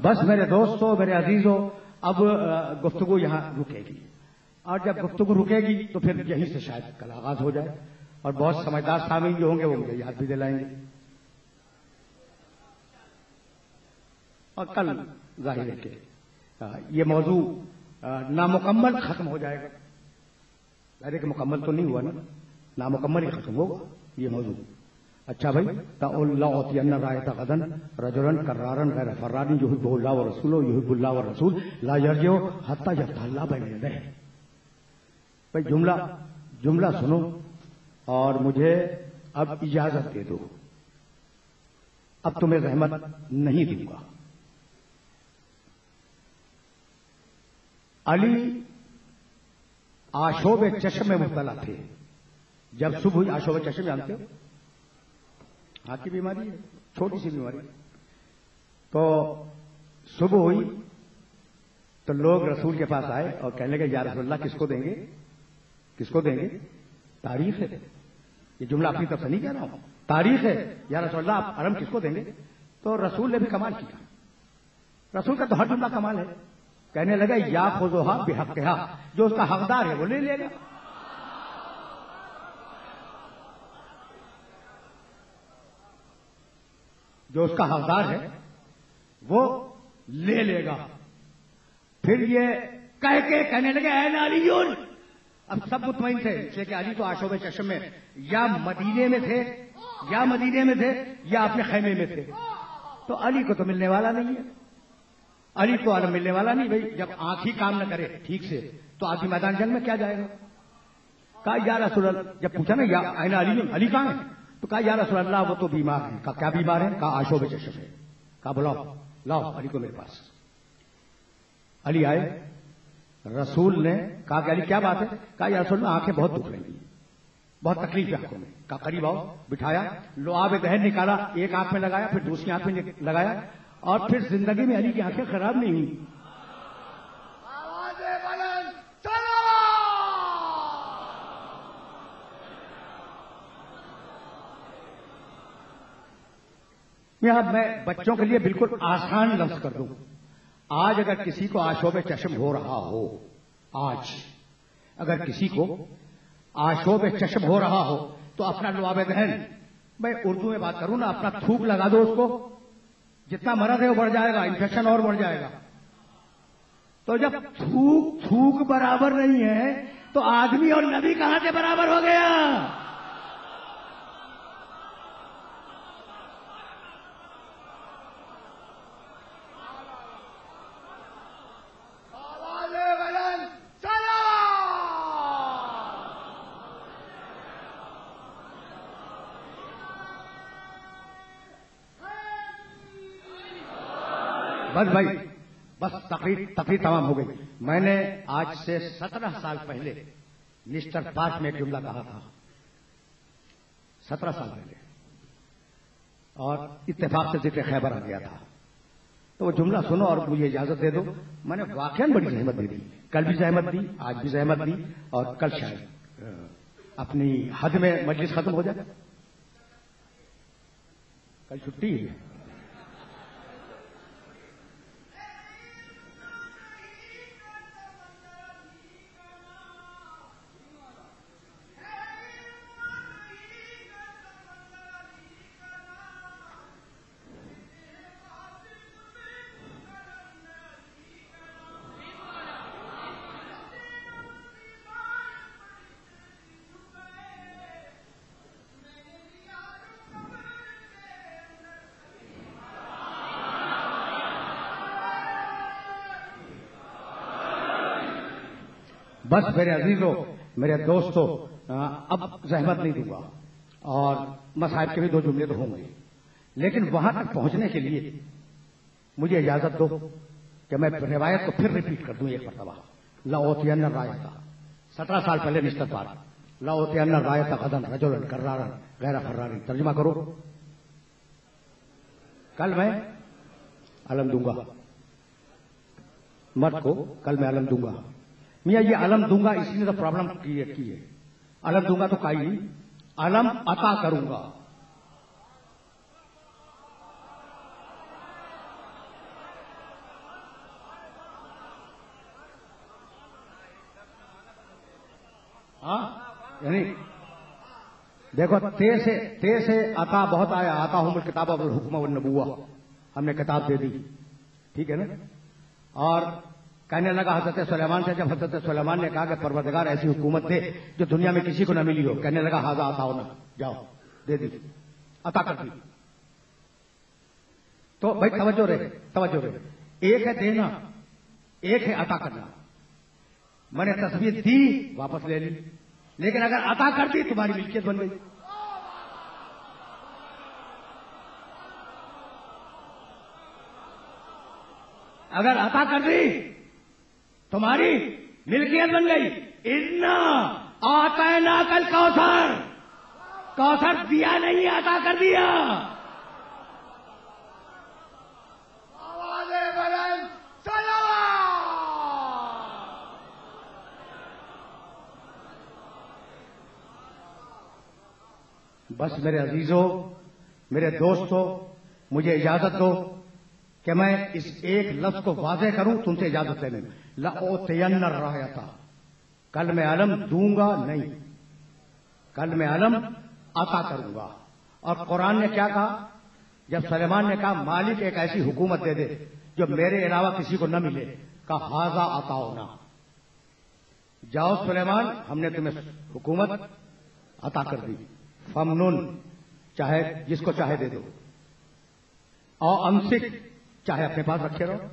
بس میرے دوستوں, میرے عزیزوں, اب گفتگو یہاں رکے گی, اور جب گفتگو رکے گی تو پھر یہیں سے شاید کل آغاز ہو جائے, اور بہت سمجھدار سامعین جو ہوں گے وہ مجھے یاد بھی دلائیں گے. اور کل ظاہر ہے کہ یہ موضوع نامکمل ختم ہو جائے گا. ظاہر ہے کہ مکمل تو نہیں ہوا نا, نامکمل ہی ختم ہوگا یہ موضوع. اچھا بھائی, اللہ رایت غدن رجلن کرارن غیر فرارن یحب اللہ ورسولہ یحب اللہ والرسول لا یرجع حتی یفتح اللہ بین یدیہ. بھائی جملہ سنو اور مجھے اب اجازت دے دو. اب تمہیں رحمت نہیں دوں گا. علی آشوب چشم میں مبتلا تھے. جب صبح ہوئی، آشوب چشم جانتے ہو، ہاتھ کی بیماری ہے، چھوٹی سی بیماری. تو صبح ہوئی تو لوگ رسول کے پاس آئے اور کہنے لگے یا رسول اللہ کس کو دیں گے، کس کو دیں گے؟ تاریخ ہے، یہ جملہ اپنی طرف سے نہیں کہہ رہا ہوں، تاریخ ہے. یا رسول اللہ آپ علم کس کو دیں گے؟ تو رسول نے بھی کمال کیا. رسول کا تو ہر جملہ کمال ہے. کہنے لگا یا خذوہا بحقہا، جو اس کا حقدار ہے وہ لے لے گا. جو اس کا حقدار ہے وہ لے لے گا. پھر یہ کہہ کے کہنے لگے اے علیون. اب سب مطمئن تھے اس لیے کہ علی تو آشوب چشم میں یا مدینے میں تھے یا اپنے خیمے میں تھے. تو علی کو تو ملنے والا نہیں ہے، علی کو عالم ملنے والا نہیں. بھائی جب آنکھ ہی کام نہ کرے ٹھیک سے تو آدمی میدان جنگ میں کیا جائے گا؟ کہا یا رسول اللہ، جب پوچھا نا یا اين علی، علی کہاں ہے؟ تو کہا یا رسول اللہ وہ تو بیمار ہیں. کہا کیا بیمار ہے؟ کہا آشوب چشم ہے. کہا بلاؤ، لاؤ علی کو میرے پاس. علی آئے. رسول نے کہا کہ علی کیا بات ہے؟ کہا یا رسول اللہ آنکھیں بہت دکھ رہی ہیں، بہت تکلیف ہے آنکھوں میں. کہا قریب آؤ. بٹھایا، لعاب دہن نکالا، ایک آنکھ میں لگایا، پھر دوسری آنکھ میں لگایا، اور پھر زندگی میں علی کی آنکھیں خراب نہیں ہوئی. آواز بلند چلو. یہاں میں بچوں کے لیے بالکل آسان لفظ کر دوں. آج اگر کسی کو آشوب چشم ہو رہا ہو، آج اگر کسی کو آشوب چشم ہو رہا ہو تو اپنا لعاب دہن، میں اردو میں بات کروں نا، اپنا تھوک لگا دو اس کو. جتنا مرض ہے وہ بڑھ جائے گا، انفیکشن اور بڑھ جائے گا. تو جب تھوک برابر نہیں ہے تو آدمی اور نبی کہاں سے برابر ہو گیا؟ آواز بلند چلو. بس بھائی، بس تقریر تمام ہو گئی. میں نے آج سے 17 سال پہلے مسٹر پارک میں ایک جملہ کہا تھا، 17 سال پہلے، اور اتفاق سے ذکر خیبر آ گیا تھا. تو وہ جملہ سنو اور مجھے اجازت دے دو. میں نے واقعاً بڑی زحمت دے دی، کل بھی زحمت دی، آج بھی زحمت دی، اور کل شاید اپنی حد میں مجلس ختم ہو جائے. کل چھٹی ہے. بس میرے عزیزوں، میرے دوستوں، اب زحمت نہیں دوں گا، اور مصائب کے بھی 2 جملے تو ہوں گے، لیکن وہاں تک پہنچنے کے لیے مجھے اجازت دو کہ میں روایت کو پھر ریپیٹ کر دوں ایک مرتبہ. لأوتین الرایۃ، 17 سال پہلے مسٹر پارک، لأوتین الرایۃ غداً رجلا کرارا غیر فرار. ترجمہ کرو. کل میں علم دوں گا، مرد کو کل میں علم دوں گا. میاں یہ علم دوں گا اس لیے تو پرابلم کریٹ کی ہے. علم دوں گا تو کائی نہیں، علم عطا کروں گا. ہاں یعنی دیکھو، تے سے عطا بہت آیا. آتا ہوں الکتاب والحکم والنبوہ، ہم نے کتاب دے دی، ٹھیک ہے نا. اور کہنے لگا حضرت سلیمان سے، جب حضرت سلیمان نے کہا کہ پروردگار ایسی حکومت دے جو دنیا میں کسی کو نہ ملی ہو، کہنے لگا ہاضا عطا ہونا، جاؤ دے دی، عطا کر دی. تو بھائی توجہ رہے. ایک ہے دینا، ایک ہے عطا کرنا. میں نے تصویر دی، واپس لے لی، لیکن اگر عطا کر دی تمہاری ملکیت بن گئی. اگر عطا کر دی تمہاری ملکیت بن گئی. انا آتینا کل کوثر، کوثر دیا نہیں عطا کر دیا. آواز بلند صلوات. بس میرے عزیزوں، میرے دوستوں، مجھے اجازت دو کہ میں اس ایک لفظ کو واضح کروں تم سے اجازت لینے. لأوتین الرایۃ، کل میں علم دوں گا نہیں، کل میں علم عطا کروں گا. اور قرآن نے کیا کہا جب سلیمان نے کہا مالک ایک ایسی حکومت دے دے جو میرے علاوہ کسی کو نہ ملے، کہا ھذا عطاؤنا، جاؤ سلیمان ہم نے تمہیں حکومت عطا کر دی. فمنن، چاہے جس کو چاہے دے دو، اور امسک، چاہے اپنے پاس رکھے رہو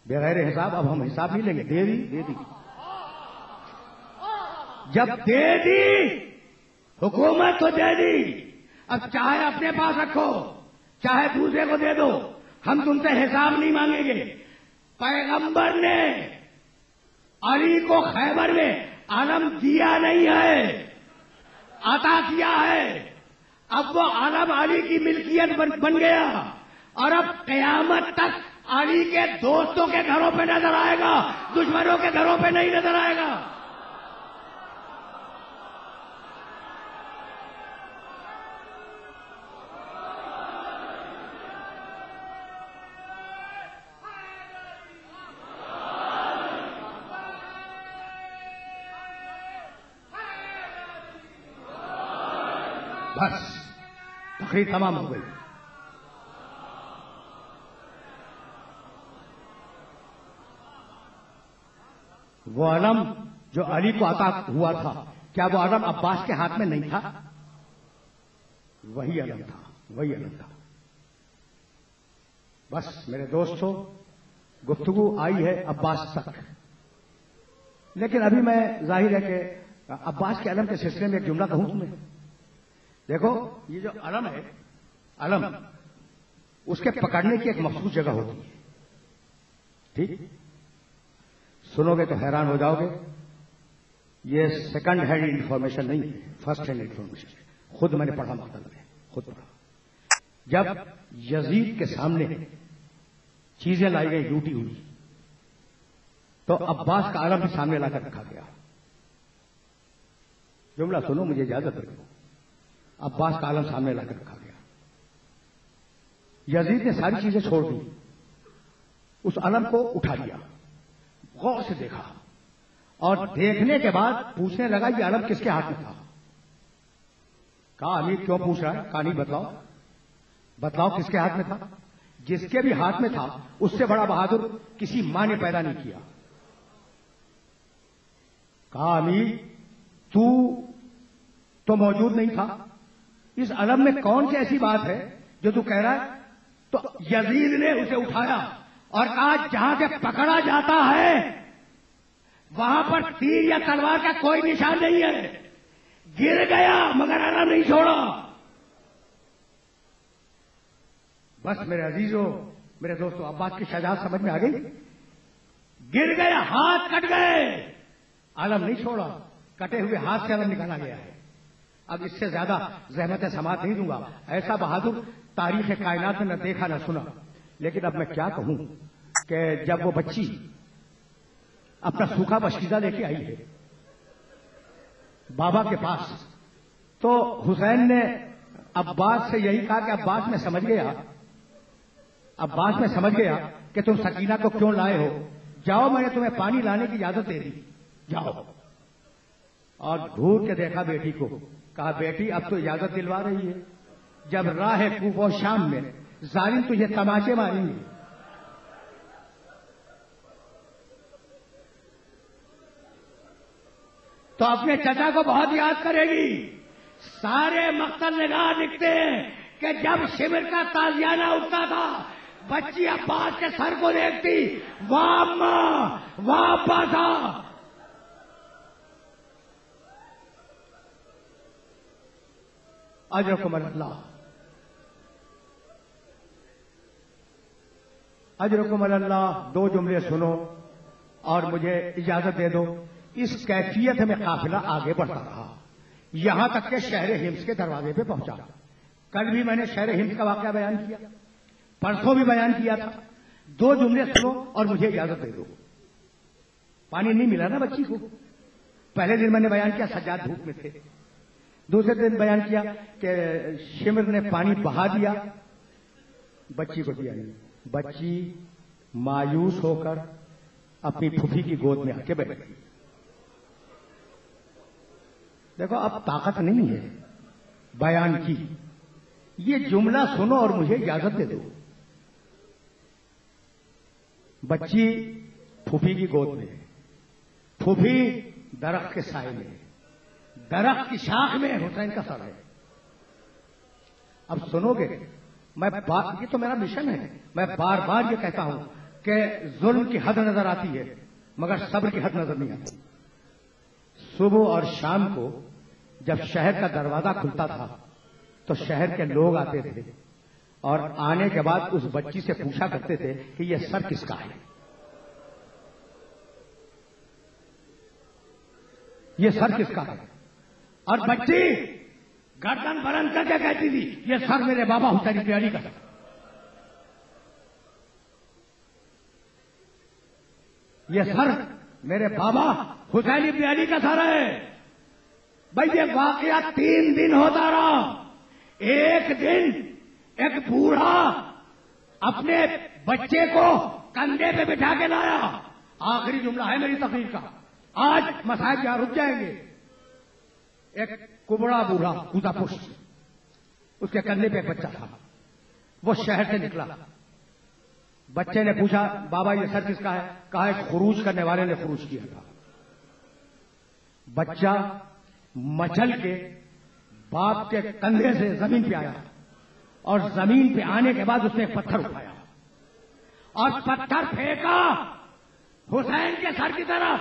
بغیر حساب. اب ہم حساب نہیں لیں گے، دے دی دے دی. جب دے دی حکومت تو دے دی، اب چاہے اپنے پاس رکھو چاہے دوسرے کو دے دو، ہم تم سے حساب نہیں مانگیں گے. پیغمبر نے علی کو خیبر میں علم دیا نہیں ہے، عطا کیا ہے. اب وہ علم علی کی ملکیت بن گیا، اور اب قیامت تک علی کے دوستوں کے گھروں پہ نظر آئے گا، دشمنوں کے گھروں پہ نہیں نظر آئے گا. بس تقریر تمام ہو گئی. وہ علم جو علی کو عطا ہوا تھا، کیا وہ علم عباس کے ہاتھ میں نہیں تھا؟ وہی علم تھا، وہی علم تھا. بس میرے دوستوں، گفتگو آئی ہے عباس تک، لیکن ابھی میں ظاہر ہے کہ عباس کے علم کے سلسلے میں ایک جملہ کہوں تمہیں. دیکھو یہ جو علم ہے، علم اس کے پکڑنے کی ایک مخصوص جگہ ہوتی ہے. ٹھیک، سنو گے تو حیران ہو جاؤ گے. یہ سیکنڈ ہینڈ انفارمیشن نہیں، فرسٹ ہینڈ انفارمیشن. خود میں نے پڑھا، مطلب ہے خود پڑھا. جب یزید کے سامنے چیزیں لائی گئی لوٹی ہوئی، تو عباس کا علم بھی سامنے لا کر رکھا گیا. جملہ سنو، مجھے اجازت دو. عباس کا علم سامنے لا کر رکھا گیا. یزید نے ساری چیزیں چھوڑ دی، اس علم کو اٹھا لیا، غور سے دیکھا، اور دیکھنے کے بعد پوچھنے لگا یہ علم کس کے ہاتھ میں تھا. کہا امیر کیوں پوچھ رہا ہے؟ کہا نہیں، بتلاؤ بتلاؤ کس کے ہاتھ میں تھا. جس کے بھی ہاتھ میں تھا اس سے بڑا بہادر کسی ماں نے پیدا نہیں کیا. کہا امیر تو موجود نہیں تھا، اس علم میں کون سی ایسی بات ہے جو تو کہہ رہا ہے؟ تو یزید نے اسے اٹھایا اور کہا جہاں سے پکڑا جاتا ہے وہاں پر تیر یا تلوار کا کوئی نشان نہیں ہے. گر گیا مگر علم نہیں چھوڑا. بس میرے عزیزوں، میرے دوستوں، عباس کی شجاعت سمجھ میں آ گئی. گر گیا، ہاتھ کٹ گئے، علم نہیں چھوڑا. کٹے ہوئے ہاتھ سے علم نکالا گیا ہے. اب اس سے زیادہ زحمت سماعت نہیں دوں گا. ایسا بہادر تاریخ کائنات میں نہ دیکھا نہ سنا. لیکن اب میں کیا کہوں کہ جب وہ بچی اپنا سوکھا بشکیزہ لے کے آئی ہے بابا کے پاس، تو حسین نے عباس سے یہی کہا کہ عباس میں سمجھ گیا، عباس میں سمجھ گیا کہ تم سکینہ کو کیوں لائے ہو. جاؤ، میں نے تمہیں پانی لانے کی اجازت دے دی، جاؤ. اور گھور کے دیکھا بیٹی کو، کہا بیٹی اب تو اجازت دلوا رہی ہے، جب راہ کوفہ و شام میں ظالم تجھے تماچے ماریں گے. تو اپنے چچا کو بہت یاد کرے گی. سارے مقتل نگاہ لکھتے ہیں کہ جب شمر کا تازیانہ اٹھتا تھا، بچی عباس کے سر کو دیکھتی، واہ اماں، واہ ابا تھا. اجرکم اللہ، اجرکم اللہ، 2 جملے سنو اور مجھے اجازت دے دو. اس کیفیت میں قافلہ آگے بڑھتا رہا یہاں تک کہ شہر حمص کے دروازے پہ پہنچا. کل بھی میں نے شہر حمص کا واقعہ بیان کیا، پرسوں بھی بیان کیا تھا. 2 جملے سنو اور مجھے اجازت دے دو. پانی نہیں ملا نا بچی کو. پہلے دن میں نے بیان کیا سجاد دھوپ میں تھے. دوسرے دن بیان کیا کہ شمر نے پانی بہا دیا، بچی کو دیا نہیں. بچی مایوس ہو کر اپنی پھوپھی کی گود میں آ کے بیٹھ گئی. دیکھو اب طاقت نہیں ہے بیان کی. یہ جملہ سنو اور مجھے اجازت دے دو. بچی پھوپھی کی گود میں، پھوپھی درخت کے سائے میں، درخت کی شاخ میں حسین کا سر ہے. اب سنو گے، یہ تو میرا مشن ہے. میں بار بار یہ کہتا ہوں کہ ظلم کی حد نظر آتی ہے مگر صبر کی حد نظر نہیں آتی. صبح اور شام کو جب شہر کا دروازہ کھلتا تھا تو شہر کے لوگ آتے تھے اور آنے کے بعد اس بچی سے پوچھا کرتے تھے کہ یہ سر کس کا ہے، یہ سر کس کا ہے. اور بچی گردن بلند کر کے کہتی تھی یہ سر میرے بابا حسین ابن علی کا تھا. یہ سر میرے بابا حسین ابن علی کا سر ہے. بھائی یہ واقعہ 3 دن ہوتا رہا. ایک دن ایک بوڑھا اپنے بچے کو کندھے پہ بٹھا کے لایا. آخری جملہ ہے میری تقریر کا، آج مسائل یہاں رک جائیں گے. ایک کبڑا بوڑھا کوزا پشت، اس کے کندھے پہ ایک بچہ تھا. وہ شہر سے نکلا. بچے نے پوچھا بابا یہ سر کس کا ہے؟ کہا ایک خروج کرنے والے نے خروج کیا تھا. بچہ مچل کے باپ کے کندھے سے زمین پہ آیا اور زمین پہ آنے کے بعد اس نے ایک پتھر اٹھایا اور پتھر پھینکا حسین کے سر کی طرف.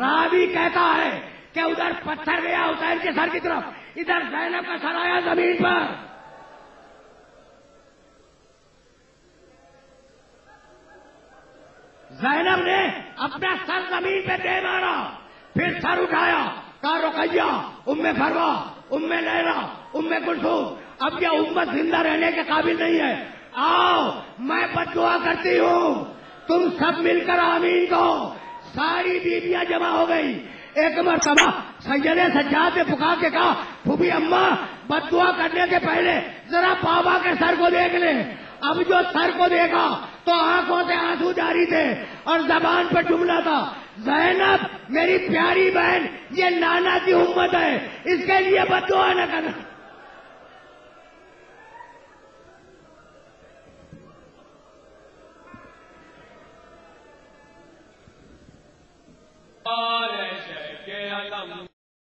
راوی کہتا ہے کہ ادھر پتھر گیا حسین کے سر کی طرف، ادھر زینب کا سر آیا زمین پر. زینب نے اپنا سر زمین پہ دے مارا، پھر سر اٹھایا، کہا رقیہ، ام فروا، ام لیلا، ام کلثوم، اب یہ امت زندہ رہنے کے قابل نہیں ہے. آؤ میں بد دعا کرتی ہوں، تم سب مل کر آمین کہو. ساری بیویاں جمع ہو گئی. ایک مرتبہ سید سجاد نے پکار کے کہا پھوپھی اماں بد دعا کرنے کے پہلے ذرا بابا کے سر کو دیکھ لیں. اب جو سر کو دیکھا تو آنکھوں سے آنسو جاری تھے اور زبان پر جملہ تھا زینب میری پیاری بہن یہ نانا کی امت ہے، اس کے لیے بد دعا نہ کرنا.